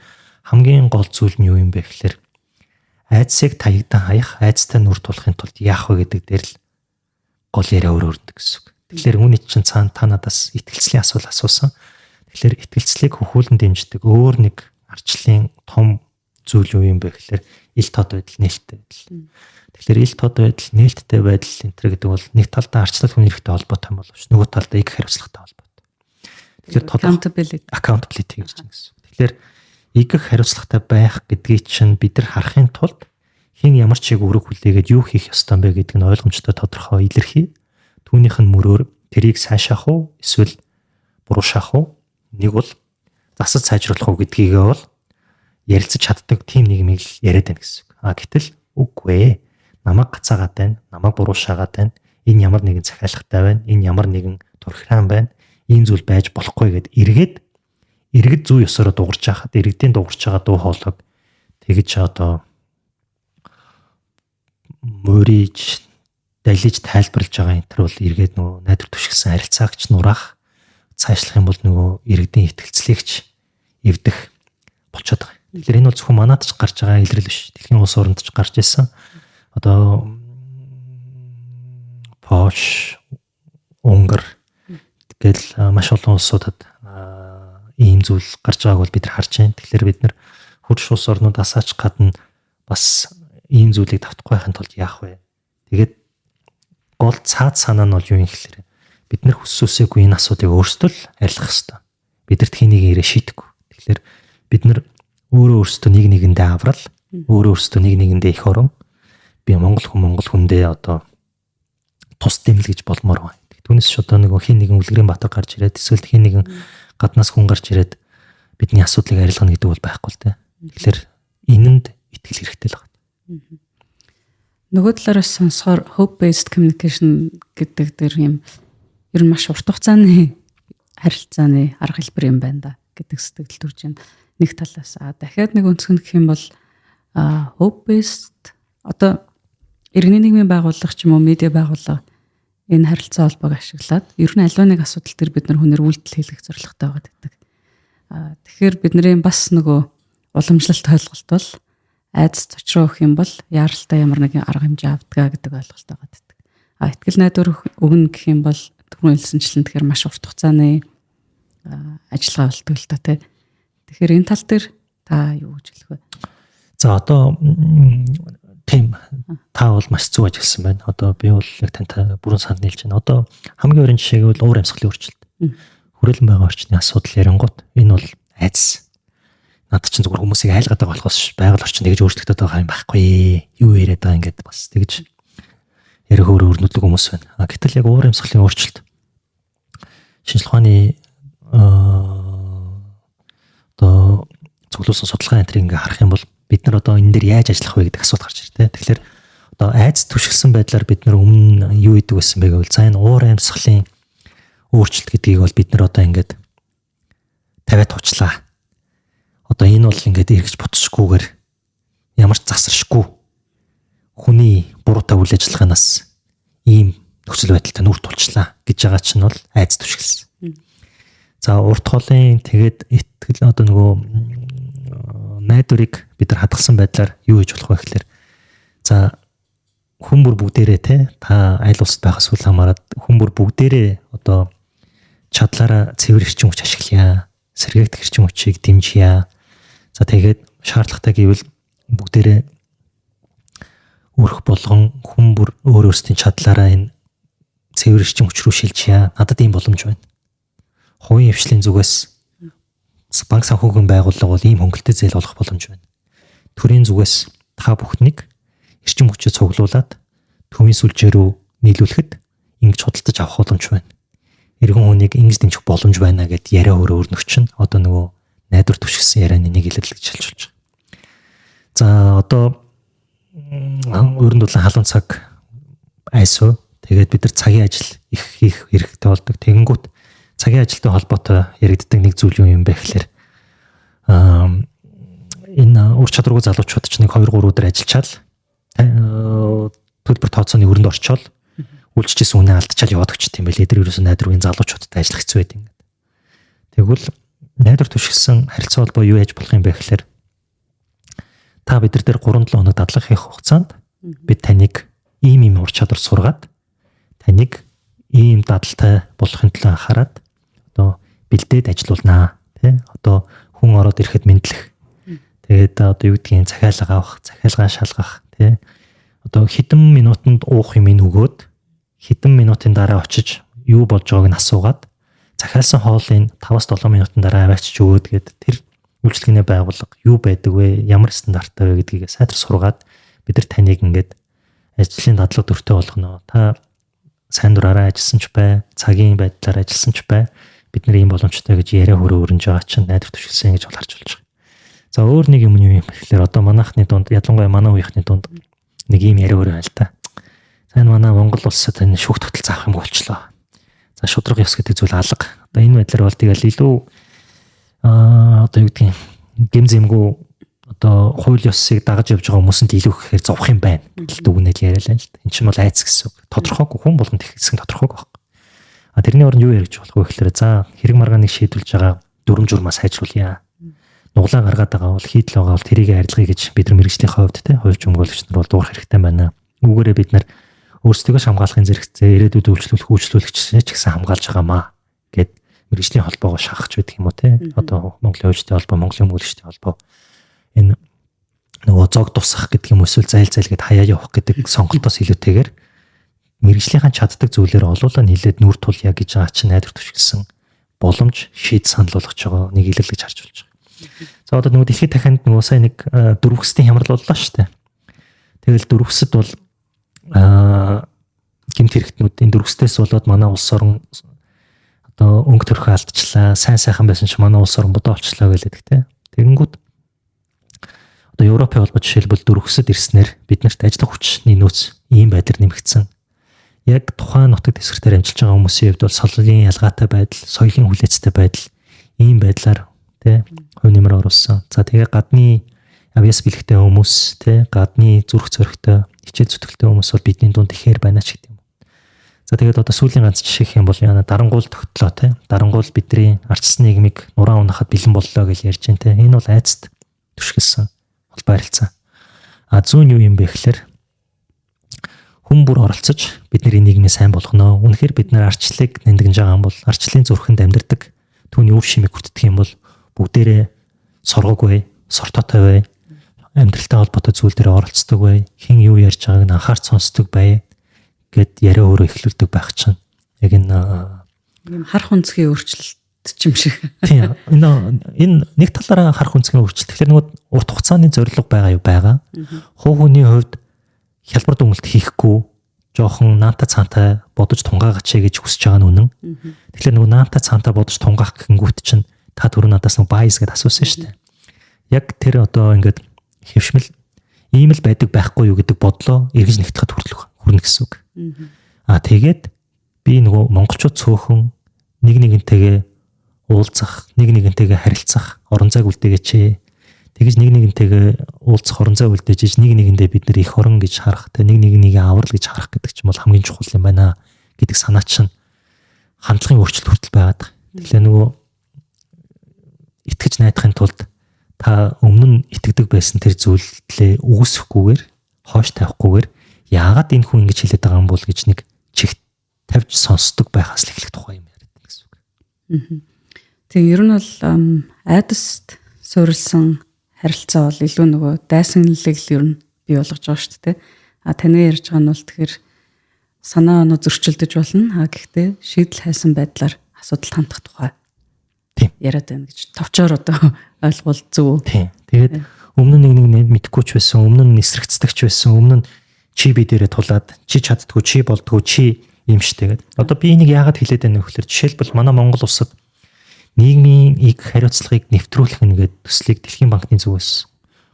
Speaker 2: хамгийн гол зүйл нь юу юм бэ гэхээр айдсыг таягдан хаях, айдстай нүр тулахын тулд яах вэ гэдэг дээр л гол яриа өрөөрдөг гэсэн үг. Тэгэхээр үүний чинь цаана та надаас итгэлцлийн асуулт асуусан. Тэгэхээр итгэлцлийг хөхүүлэн дэмждэг өөр нэг арчлын том зүйл юу юм бэ гэхээр ил тод байдал, нээлттэй байдал. Тэгэхээр ил тод байдал, нээлттэй байдал энэ гэдэг бол нэг талдаа арчлал хүн эрхтэй холбоотой боловч нөгөө талдаа их хариуцлагатай холбоотой. Тэгэхээр accountability гэж байна гэсэн. Тэгэхээр их хариуцлагатай байх гэдгийг чинь бид нар харахын тулд хэн ямар ч яг өрөг хүлээгээд юу хийх ёстой юм бэ гэдэг нь ойлгомжтой тодорхой илэрхий. Түүнийх нь мөрөөр тэрийг сайшаах уу эсвэл буруу шахах уу? Нэг бол засаж сайжруулах уу гэдгийгээ бол ярилцаж чаддаг тийм нийгмийг л яриад байна гэсэн үг. Гэтэл үгүй ээ. Намайг гацаагаад байна. Намайг буруу шаагаад байна. Энэ ямар нэгэн захиалгатай байна. Энэ ямар нэгэн турхиран байна. Ийм зүйл байж болохгүй гэд эргэж зүй ёсороо дуурч хахад иргэдийн дуурч байгаа дуу хоолойг тэгж одоо мөрийж далиж тайлбарлаж байгаа энэ төр бол эргээд нөгөө найдвар түшигсэн харилцаагч нураах цаашлах юм бол нөгөө иргэдийн итгэлцлэгч эвдэх болчиход байгаа. Тэгэхээр энэ бол зөвхөн манайд ч гарч байгаа илрэл биш. Дэлхийн улс оронд ч гарч ирсэн. Одоо Польш, Унгар тэгэл маш олон улсуудад ийм зүйл гарч байгааг бол бид нар харж байна. Тэгэхээр бид нар хурц улс орнуудаас ч гадна бас ийм зүйлийг давтахгүй байхын тулд яах вэ? Тэгээд гол цаад санаа нь бол юу юм гэхээр бид нар хүссөөсөөгүй энэ асуудыг өөрсдөө л арилгах хэрэгтэй. Бидэрт хэнийг ирээ шийдэхгүй. Тэгэхээр бид нар өөрөөсөө нэг нэгэндээ аврал, өөрөөсөө нэг нэгэндээ их орон би Монгол хүндээ одоо тус дэмэл гэж болмоор байна. Түүнээс ч одоо нэг хин нэгэн үлгэрийн баатар гарч ирээд эсвэл хин нэгэн гаднаас хүн гарч ирээд бидний асуудлыг арилгана гэдэг бол байхгүй л дээ. Тэгэхээр энэнд итгэл хэрэгтэй л байна.
Speaker 1: Нөгөө талаараас сонсохоор hope based communication гэдэг дээр юм ер нь маш урт хугацааны харилцааны арга хэлбэр юм байна да гэдэг сэтгэл төрж байна. Нэг талаас дахиад нэг өнцгөн гэх юм бол hope based одоо иргэний нийгмийн байгууллага ч юм уу медиа байгууллага энэ харилцаа холбоог ашиглаад ер нь аливаа нэг асуудал төр бид нар хүнээр үйлдэл хийх зорилготой байгаа гэдэг. Тэгэхээр бидний бас нөгөө уламжлалт ойлголт бол айдас зочроо өгөх юм бол яаралтай ямар нэгэн арга хэмжээ авдгаа гэдэг ойлголт байгаа гэдэг. Итгэл найдвар өгнө гэх юм бол түрүүн хэлсэнчлэн тэгэхээр маш урт хугацааны ажиллагаа болдог л та тий. Тэгэхээр энэ тал дээр та юу гэж хэлэх вэ?
Speaker 2: За одоо тийм та бол маш зөв ажилласан байна. Одоо би бол яг тантай бүрэн санд нийлж байна. Одоо хамгийн өрн жишээг бол уур амьсгалын өөрчлөлт. Хүрээлэн байгаа орчны асуудал ярингууд энэ бол айдас. Наад чинь зүгээр хүмүүсийг айлгаад байгаа болохоос байгаль орчин тэгж өөрчлөгдөд байгаа юм байхгүй. Юу яриад байгаа ингээд бас тэгж ярих өөрнөдлөг хүмүүс байна. Гэтэл яг уур амьсгалын өөрчлөлт шинжлэх ухааны одоо цуглуулсан судалгаа энтрийг ингээ харах юм бол бид нар одоо энэ дээр яаж ажиллах вэ гэдэг асуулт гарч ирдэг. Тэгэхээр одоо айдас түшигсэн байдлаар бид нар өмнө юу хийдэг байсан бэ гэвэл за энэ уур амьсгалын өөрчлөлт гэдгийг бол бид нар одоо ингээд тавиад тучлаа. Одоо энэ бол ингээд эргэж бутсахгүйгээр ямар ч засаршгүй хүний буруутай үйл ажиллагаанаас ийм нөхцөл байдалтай нүр тулчлаа гэж байгаа чинь бол айдас түшиглсэн. За урт хоолын тэгээд итгэл одоо нөгөө найдварыг бид нар хадгалсан байдлаар юу хийж болох вэ гэхээр за хүн бүр бүгдээрээ те та аль улсад байхаас үл хамааран хүн бүр бүгдээрээ одоо чадлаараа цэвэр эрчим хүч ашиглая. Сэргээгдэх эрчим хүчийг дэмжийе. За тэгээд шаардлагатай гэвэл бүгдээрээ өрх болгон хүн бүр өөрөөсөө чадлаараа энэ цэвэр эрчим хүч рүү шилжийе. Надад ийм боломж байна. Хувийн хвшлийн зүгээс банк санхүүгийн байгууллага бол ийм хөнгөлтэй зээл олох боломж байна. Төрийн зүгээс та бүхнийг эрчим хүчээ цуглуулад төвийн сүлжээ рүү нийлүүлэхэд ингэж худалдаж авах боломж байна. Иргэн хүнийг ингэж дэмжих боломж байна гэд яриа өөрөөр чинь одоо нөгөө найдвар түшигсэн ярианы нэг хэлэл гэж хэлж болж байгаа. За одоо өөрөнд бол халуун цаг айсуу тэгээд бид нар цагийн ажил их хийх хэрэгтэй болдог. Тэгэнгүүт цагийн ажилтай холбоотой яригддаг нэг зүйл юм бэ гэхээр энэ ур чадваргүй залуучууд ч нэг 2-3 өдөр ажиллачаал төлбөр тооцооны өрөнд орчоол үйлчлэжсэн үнэ алдчихал яваад өгч тийм байл. Эдгээр ерөөсөө найдваргийн залуучуудтай ажиллах хэцүү байд ингээд. Тэгвэл найдвар түшигсэн харилцаа холбоо юу яаж болох юм бэ гэхээр та бид нар дээр 3-7 хоног дадлага хийх хугацаанд бид таныг ийм ур чадвар сургаад таныг ийм дадалтай болохын төлөө анхаарад одоо бэлдээд ажилуулнаа тий одоо хүн ороод ирэхэд мэдлэх тэгээд одоо юу гэдгийг захиалга авах захиалгаа шалгах тий одоо хэдэн минутанд уух юм өгөөд хэдэн минутын дараа очиж юу болж байгааг нь асуугаад захиалсан хоолыг 5-7 минутын дараа аваачиж өгөөд гээд тэр үйлчлэгний байгууллага юу байдаг вэ ямар стандарттай вэ гэдгийг сайтар сургаад бид нар таныг ингээд ажлын дадлага дүртэй болгоно та сайн дураараа ажилласан ч бай цагийн байдлаар ажилласан ч бай бид нар ийм боломжтой гэж яриа хөрөө өрнж байгаа чинь найдвар түшгэлсэн гэж бол харж болж байгаа. За өөр нэг юм юу юм гэхээр одоо манайхны дунд ялангуяа манай үеийнхний дунд нэг ийм яриа хөрөө байл та. За энэ манай Монгол улсад энэ шүүх тогтол заах юм болчлоо. За шудраг ёс гэдэг зүйл алга. Одоо энэ байдлаар бол тэгэл илүү одоо юу гэдгийг гэм зэмгүй одоо хууль ёсыг дагаж явж байгаа хүмүүсэнд илүү гэхээр зовх юм байна. Гэтэл дүгнэл яриалаа л да. Энэ чинь бол айц гэсэн үг. Тодорхойгүй хүн болгонд их хэсэг тодорхойгүй байна. А тэрний оронд юу ярих болох вэ гэхээр за хэрэг маргааныг шийдвүүлж байгаа дүрм журмаа сайжруулъя. Нуглаа гаргаад байгаа бол хийдэл байгаа бол тэрийг арилгая гэж бид нар мэрэгжлийн хувьд хувьч өмгөөлөгч нар бол дуурах хэрэгтэй байна. Үүгээрээ бид нар өөрсдөө хамгаалахын зэрэгцээ ирээдүйд үйлчлүүлэгч ч гэсэн хамгаалж байгаамаа гэд мэрэгжлийн холбоогоо шахах байдаг юм уу те. Одоо Монголын хувьчдын холбоо, Монголын өмгөөлөгчдийн холбоо энэ нөгөө зог тусах гэдэг юм эсвэл зайл гэд хаяа явах гэдэг сонголтоос илүүтэйгээр мэрэгжлийнхэн чаддаг зүйлээр олуулаа нийлээд нүр тулъя гэж байгаа чинь найдвар түшгэлсэн боломж шийд санал болгож байгаа нэг илэрлэж харж болж байгаа. За одоо нөгөө дэлхийд дахинд нөгөө сайн нэг дөрвөсгийн хямрал боллоо шүү дээ. Тэгэл дөрвөсөд бол гэмт хэрэгтнүүд энэ дөрвөстөөс болоод манай улс орон одоо өнгө төрхөө алдчихлаа. Сайн сайхан байсан ч манай улс орон бодоо олчлаа гэлээдэг те. Тэгэнгүүт одоо Европын холбоо жишээлбэл дөрвөсөд ирснээр биднэрт ажиллах хүчний нөөц ийм байдлаар нэмэгдсэн. Яг тухайн нутаг дэвсгэртээр амжилж байгаа хүмүүсийн хувьд бол соёлын ялгаатай байдал, соёлын хүлээцтэй байдал ийм байдлаар тий хувь нэмэр оруулсан. За тэгээ гадны авьяас бэлэгтэй хүмүүс тий гадны зүрх зоригтой хичээл зүтгэлтэй хүмүүс бол бидний дунд ихээр байна ч гэдэг юм. За тэгээд одоо сүүлийн ганц жишээ хэм бол яна дарангуул тогтлоо тий. Дарангуул бидний арчсан нийгмийг нураа унахад бэлэн боллоо гэж ярьж байна тий. Энэ бол айцд түшгэлсэн бол байрлцсан. А зүүн юу юм бэ гэхээр хүн бүр оролцож бидний нийгмийг сайн болгоно. Үнэхээр бид нар арчлыг нэмдэгж байгаа юм бол арчлын зүрхэнд амьдардаг түүний өв шимийг хүртдэг юм бол бүгдээрээ сургаггүй, сортоотой бай, амьдралтай холбоотой зүйл дээр оролцдог бай, хэн юу ярьж байгааг нь анхаарч сонсдог бай гэд яриа өөрөө эхлүүлдэг байх чинь. Яг энэ
Speaker 1: харах үнцгийн өөрчлөлт ч юм шиг.
Speaker 2: Тийм. Энэ нэг талаараа харах үнцгийн өөрчлөлт. Тэгэхээр нөгөө урт хугацааны зорилго байгаа юу байгаа. Хуу хүний хувьд хялбар дүнэлт хийхгүй жоохон наанта цаантай бодож тунгаагаач гэж хүсэж байгаа нь үнэн. Тэгэхээр нөгөө наанта цаантай бодож тунгаах гэнгүүт чинь та түрүү надаас нэг bias гэдээ асуусан шүү дээ. Яг тэр одоо ингээд хэвшмэл ийм л байдаг байхгүй юу гэдэг бодлоо эргэж нэгтгэхэд хүрнэ гэсэн үг. Аа тэгээд би нөгөө монголчууд цөөхөн нэг нэгнтэйгээ уулзах, нэг нэгнтэйгээ харилцах, орон зайг үлдээгээч. Тэгэж нэг нэгнтэйгээ уулзах, орон зай үлдээж нэг нэгэндээ бид нэр их орон гэж харах, нэг нэгийг аврал гэж харах гэдэг ч юм бол хамгийн чухал юм байна гэдэг санаа чинь хандлагын өөрчлөлт хүртэл байгаад. Тэгэхээр нөгөө итгэж найдахын тулд та өмнө нь итгэдэг байсан тэр зүйлээ үүсэхгүйгээр, хойш тавихгүйгээр яагаад энэ хүн ингэж хэлээд байгаа юм бол гэж нэг чигт тавьж сонсдог байхаас л эхлэх тухай юм яриад байна гэсэн үг.
Speaker 1: Тэгээ ер нь бол айдаст суурилсан харилцаа бол илүү нөгөө дайсанлыг л ер нь бий болгож байгаа шүү дээ. А таны ярьж байгаа нь бол тэгэхээр санаа оноо зөрчилдөж болно. А гэхдээ шийдэл хайсан байдлаар асуудалд хандах тухай яриад байна гэж товчоор одоо ойлгуул зөв.
Speaker 2: Тийм. Тэгээд өмнө нэг мэдэхгүй ч байсан, өмнө нь эсрэгцдэг ч байсан, өмнө нь чи би дээрээ тулаад, чи чаддгүй, чи болдгоо, чи юм штэ гэдэг. Одоо би энийг яагаад хэлээд байна вэ гэхээр жишээлбэл манай Монгол улсад нийгмийн хариуцлагыг нэвтрүүлэх нэгэд төслийг Дэлхийн банкны зүгээс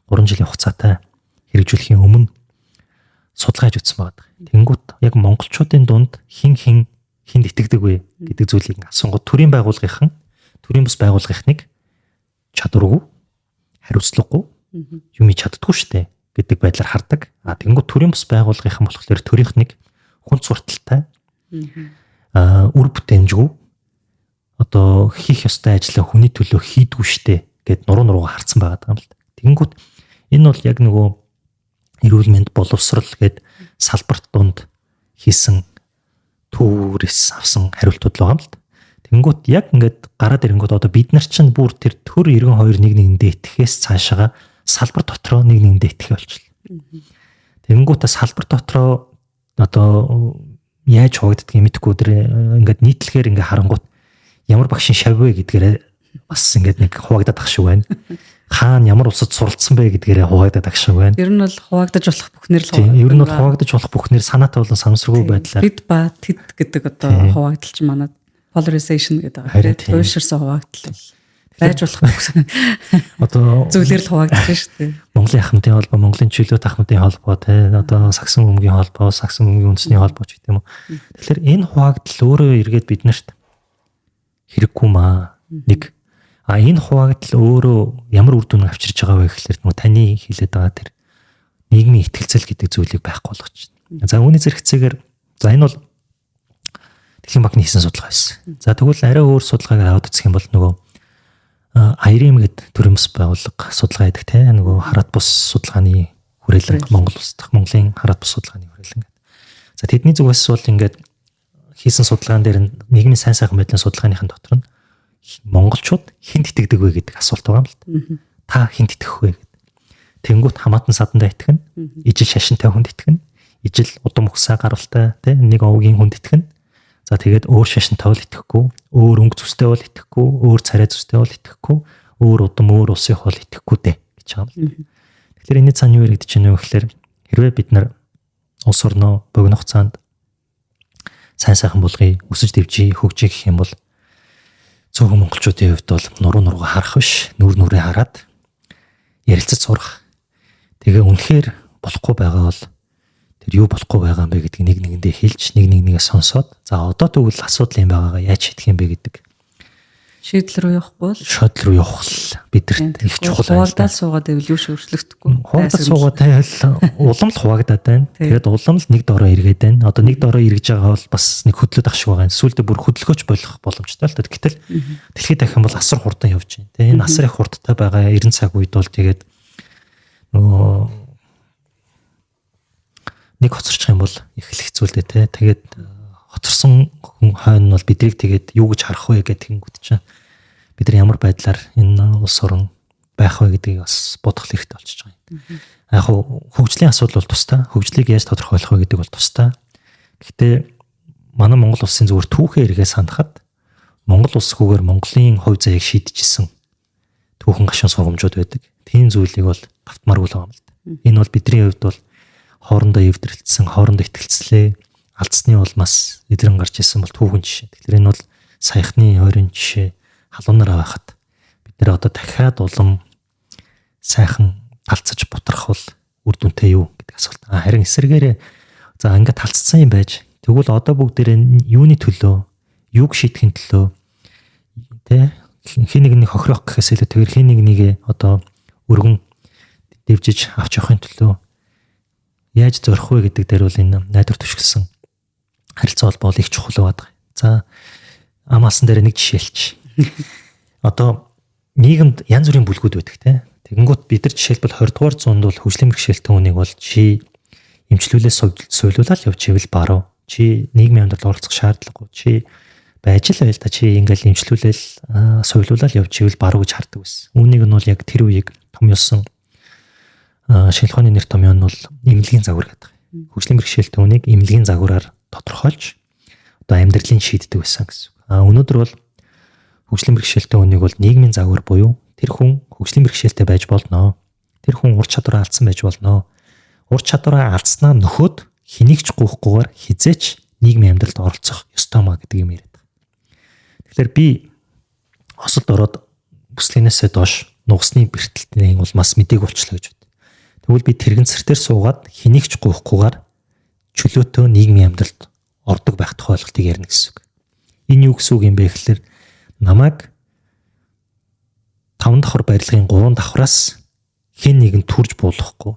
Speaker 2: 3 жилийн хугацаатай хэрэгжүүлэхийн өмнө судалгааж үзсэн байгаа. Тэнгүүт яг монголчуудын дунд хинд итгэдэг вэ гэдэг зүйлийг асуунгууд төрийн байгууллагын бус байгууллагын чадваргүй, хариуцлагагүй, юм чаддгүй штэ гэдэг байдлаар хардаг. А тэнгүүт төрийн бус байгууллагын болохоор төрийнх нэг хүн сурталтай үр бүтээмжгүй одоо хийх ёстой ажлаа хүний төлөө хийдгүү штэ гэд нуруугаа харцсан байгаа юм л. Тэнгүүт энэ бол яг нөгөө эрүүл мэнд боловсрал гэд салбарт дунд хийсэн түүрээс авсан хариултууд байгаа юм л. Тэнгүүт яг ингээд гараад ирэнгүүт одоо бид нар чинь бүр тэр төр 92 нэг нэгэндээ итгэхээс цаашаага салбар дотроо нэг нэгэндээ итгэх болчихлоо. Тэнгүүтээ салбар дотроо одоо яаж хуваагддгийг мэдэхгүй тэр ингээд нийтлэхээр ингээд харангуут ямар багшин шав вэ гэдгээрээ бас ингээд нэг хуваагдаад ах шиг байна. Хаана ямар улсад суралцсан бэ гэдгээрээ хуваагдаад ах шиг байна.
Speaker 1: Ер нь бол хуваагдаж болох бүхнэр л
Speaker 2: хуваагдаж. Ер нь бол хуваагдаж болох бүхнэр санаатай болон санамсаргүй байдлаар
Speaker 1: бид ба тэд гэдэг одоо хуваагдalч манад polarization гэдэг байгаа. Туйлширсан хуваагдал байж болох гэсэн.
Speaker 2: Одоо
Speaker 1: зүйлээр л хуваагдаж шүү дээ.
Speaker 2: Монголын ахмадын холбоо, Монголын чөлөөт ахмадын холбоо те одоо сагсан бөмбөгийн холбоо, сагсан бөмбөгийн үндэсний холбоо ч гэдэг юм уу. Тэгэхээр энэ хуваагдал өөрөө эргээд биднэрт хэрэггүй маа. Нэг энэ хуваагдал өөрөө ямар үр дүн авчирч байгаа вэ гэхэлэр нөгөө таны хэлээд байгаа тэр нийгмийн ихтгэлцэл гэдэг зүйлийг байхгүй болгож байна. За үүний зэрэгцээгээр за энэ бол Дэлхийн банкны хийсэн судалгаа байсан. За тэгвэл арай өөр судалгаагаар аваад үзэх юм бол нөгөө IRM гэдэг төрөмс байгууллага судалгаа хийдэг те нөгөө хараат бус судалгааны хүрээлэн Монгол улс дахь Монголын хараат бус судалгааны хүрээлэн гэдэг. За тэдний зүгээс бол ингээд хийсэн судалгаан дээр нийгмийн сайн сайхан байдлын судалгааныхын дотор нь монголчууд хинт итгэдэг вэ гэдэг асуулт байгаа юм л та хинт итгэх вэ гэдэг. Тэнгүүт хамаатан садандаа итгэнэ, ижил шашинтай хүнд итгэнэ, ижил удам ухсаа гаралтай те нэг овгийн хүнд итгэнэ. За тэгээд өөр шашинтай бол итгэхгүй, өөр өнгө зүстэй бол итгэхгүй, өөр царай зүстэй бол итгэхгүй, өөр удам өөр улсыг бол итгэхгүй дээ гэж байгаа юм. Тэгэхээр энэ цаана юу яригдэж байна вэ гэхээр хэрвээ бид нар улс орноо богино хугацаанд сайн сайхан болгоё, өсөж дэвжиж хөгжиж гэх юм бол зөвхөн монголчуудын хувьд бол нуруу нуруугаа харах биш, нүр нүрээ хараад ярилцаж сурах. Тэгээ үнэхээр болохгүй байгаа бол тэр юу болохгүй байгаа юм бэ гэдгийг нэг нэгэндээ хэлж нэг нэгээ сонсоод за одоо тэгвэл асуудал юм байгаагаа яаж шийдэх юм бэ гэдэг
Speaker 1: шийдэл рүү явахгүй бол
Speaker 2: шийдэл рүү явах бидэрт их чухал байна.
Speaker 1: Хуваагдал суугаад байвал юу ч өөрчлөгдөхгүй.
Speaker 2: Хуваагдал суугаад байвал улам л хуваагдаад байна. Тэгээд улам л нэг дороо эргээд байна. Одоо нэг дороо эргэж байгаа бол бас нэг хөдлөд ах шиг байгаа. Сүүлдээ бүр хөдөлгөөч болох боломжтой л та. Гэтэл дэлхийд дахин бол асар хурдан явж байна. Тэгээд энэ асар их хурдтай байгаа 90 цаг үед бол тэгээд нөгөө нэг хоцорчих юм бол их л хэцүү л дээ те. Тэгээд хоцорсон хүн хойно бол бидрийг тэгээд юу гэж харах вэ гэдэг тэнгүүд чинь бид нар ямар байдлаар энэ улс орон байх вэ гэдгийг бас бодох хэрэгтэй болчихж байгаа юм. Яг хөгжлийн асуудал бол тустай. Хөгжлийг яаж тодорхойлох вэ гэдэг бол тустай. Гэхдээ манай Монгол улсын зүгээр түүхээ эргээ санахад Монгол улс хүүгээр Монголын хувь заяаг шийдэжсэн түүхэн гашуун сургамжууд байдаг. Тийм зүйлийг бол давтмааргүй л байгаа юм л да. Энэ бол бидний хувьд бол хоорондоо эвдрэлцсэн, хоорондоо итгэлцлээ алдсны улмаас эдрэн гарч ирсэн бол түүхэн жишээ. Тэгэхээр энэ бол саяхны ойрын жишээ халуунараа байхад бид нэр одоо дахиад улам сайхан талцаж бутрахвал үр дүнтэй юу гэдэг асуулт. Харин эсэргээрээ за ингээд талцсан юм байж тэгвэл одоо бүгдээрээ юуны төлөө, юуг шийдэхин төлөө тэ хин нэг хохирох гэхээс илүү тэгэр хин нэгээ одоо өргөн дэвжиж авч явахын төлөө яаж зорих вэ гэдэг дээр бол энэ найдвар түшгэлсэн харилцаа холбоо их чухал байдаг. За амаасан дээр нэг жишээлч. Одоо нийгэмд янз бүрийн бүлгүүд байдаг те. Тэгэнгүүт бид нар жишээлбэл 20 дугаар зуунд бол хөгжлийн бэрхшээлтэй хүнийг бол чи эмчлүүлээс соёлуулаад явчихвэл баруу. Чи нийгмийн амьдралд оролцох шаардлагагүй. Чи байж л байл та чи ингээл эмчлүүлэл соёлуулаад явчихвэл баруу гэж хардаг байсан. Үүнийг нь бол яг тэр үеиг том ёсон шинжилгээний нэр томьёо нь бол эмнэлгийн загвар гэдэг. Хөгжлийн бэрхшээлтэй хүнийг эмнэлгийн загвараар тодорхойлж одоо амьдралын шийддэг байсан гэсэн. Өнөөдөр бол хөгжлийн бэрхшээлтэй хүнийг бол нийгмийн загвар буюу тэр хүн хөгжлийн бэрхшээлтэй байж болно. Тэр хүн ур чадвараа алдсан байж болно. Ур чадвараа алдснаа нөхөд хэнийг ч гуйхгүйгээр хизээч нийгмийн амьдралд оролцох ёстой маа гэдэг юм яриад байгаа. Тэгэхээр би хосолд ороод бүслэгнээсээ доош нугасны бэртэлтний улмаас мэдээг болчлоо гэж бод. Тэгвэл би тэрэгцэртээр суугаад хэнийг ч гуйхгүйгээр чөлөөтэй нийгмийн амьдралд ордог байх тухай ойлголтыг ярина гэсэн үг. Энэ юу гэсэн үг юм бэ гэхээр намайг 5 давхар барилгын 3 давхраас хэн нэгэн түрж буулгахгүй.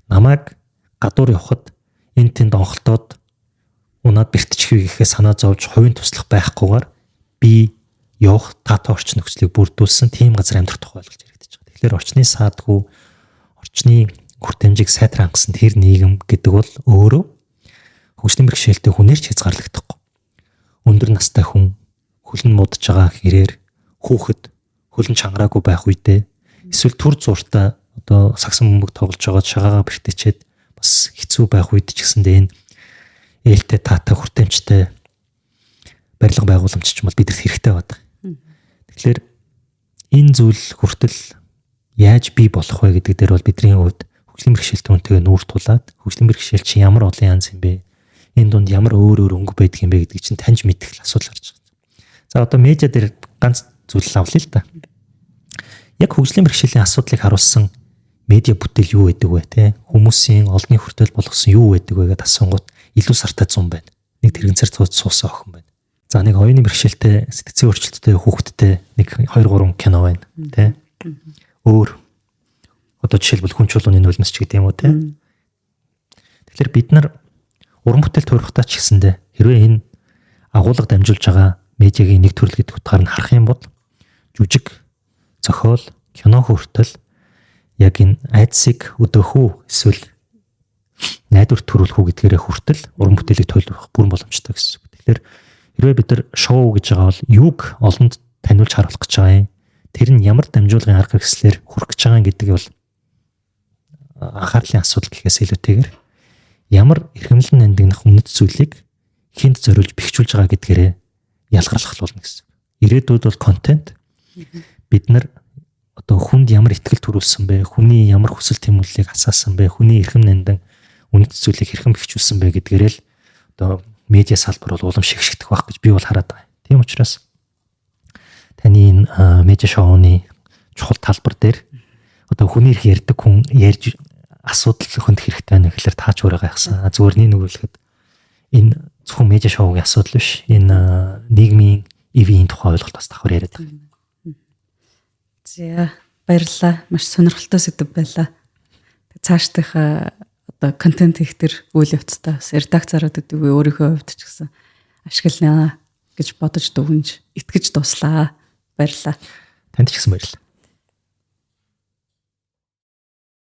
Speaker 2: Намайг гадуур явхад энэ тэнд онхолтоод унаад бэртчихвэ гэхээ санаа зовж хувийн туслах байхгүйгээр би явах таатай орчин нөхцөлийг бүрдүүлсэн тийм газар амьдрах тухай ойлголт яригдаж байгаа. Тэгэхээр орчны саадгүй орчны хүртээмжийг сайтар хангасан тэр нийгэм гэдэг бол өөрөө хөгжлийн бэрхшээлтэй хүнээр ч хязгаарлагдахгүй. Өндөр настай хүн хөлн муудаж байгаа хэрээр хүүхэд хөлн чангараагүй байх үедээ эсвэл түр зуртаа одоо сагсан бөмбөг тоглож байгаа шагаагаа бэртээчээд бас хэцүү байх үед ч гэсэндээ энэ ээлтэй таатай хүртээмжтэй барилга байгууламж ч юм бол бидэрт хэрэгтэй байдаг. Тэгэхээр энэ зүйл хүртэл яаж бий болох вэ гэдэг дээр бол бидний хувьд хөгжлийн бэрхшээлтэй хүнтэйгээ нүүр тулаад хөгжлийн бэрхшээл чинь ямар олон янз юм бэ? Энэ дунд ямар өөр өөр өнгө байдаг юм бэ гэдгийг чинь таньж мэдэх асуудал гарч байгаа. За одоо медиа дээр ганц зүйл авлаа л да. Яг хөгжлийн бэрхшээлийн асуудлыг харуулсан медиа бүтээл юу байдаг вэ те? Хүмүүсийн олонний хүртэл болгосон юу байдаг вэ гэдээ асуунгууд илүү сартай 100 байна. Нэг тэрэгцэр суусан охин байна. За нэг оюуны бэрхшээлтэй сэтгцийн өөрчлөлттэй хүүхэдтэй нэг 2 3 кино байна те. Өөр одоо жишээлбэл хүн чулууны нулимс ч гэдэг юм уу те. Тэгэхээр бид нар уран бүтээл төрөхтэй ч гэсэндэ хэрвээ энэ агуулга дамжуулж байгаа медиагийн нэг төрөл гэдэг утгаар нь харах юм бол жүжиг, зохиол, кино хүртэл яг энэ айдсыг өдөөхүү эсвэл найдвар төрүүлэх үү гэдгээрээ хүртэл уран бүтээлийг төлөвлөх бүрэн боломжтой гэсэн үг. Тэгэхээр хэрвээ бид нар шоу гэж байгаа бол юуг олонд таниулж харуулах гэж байгаа юм. Тэр нь ямар дамжуулгын арга хэрэгслэр хүрэх гэж байгаа гэдэг бол анхаарлын асуудал гэхээс илүүтэйгээр ямар эрхэмлэн нандинах үнэт зүйлийг хүнд зориулж бэхжүүлж байгаа гэдгээрээ ялгарлах болно гэсэн. Ирээдүйд бол контент бид нар одоо хүнд ямар ихтгэл төрүүлсэн бэ, хүний ямар хүсэл тэмүүллийг асаасан бэ, хүний эрхэм нандин үнэт зүйлийг хэрхэн бэхжүүлсэн бэ гэдгээрээ л одоо медиа салбар бол улам шигшгдэх байх гэж би бол хараад байна. Тийм учраас таны энэ медиа шоуны чухал талбар дээр одоо хүний их ярьдаг хүн ярьж асуудал хөндөх хэрэгтэй байна гэхэлэр таач өөрөө гайхсан. Зүгээр нэг нүгэлэхэд энэ зөвхөн медиа шоугийн асуудал биш. Энэ нийгмийн эвийн тухай ойлголт бас давхар яриад байна.
Speaker 1: За баярлалаа. Маш сонирхолтой сэдв байлаа. Цаашдах одоо контент хийх төр үйл явцтай бас редакцаараад өгдөг өөрийнхөө хувьд ч гэсэн ашиглана гэж бодож дүгнж итгэж дуслаа. Баярлалаа.
Speaker 2: Танд ч гэсэн баярлалаа.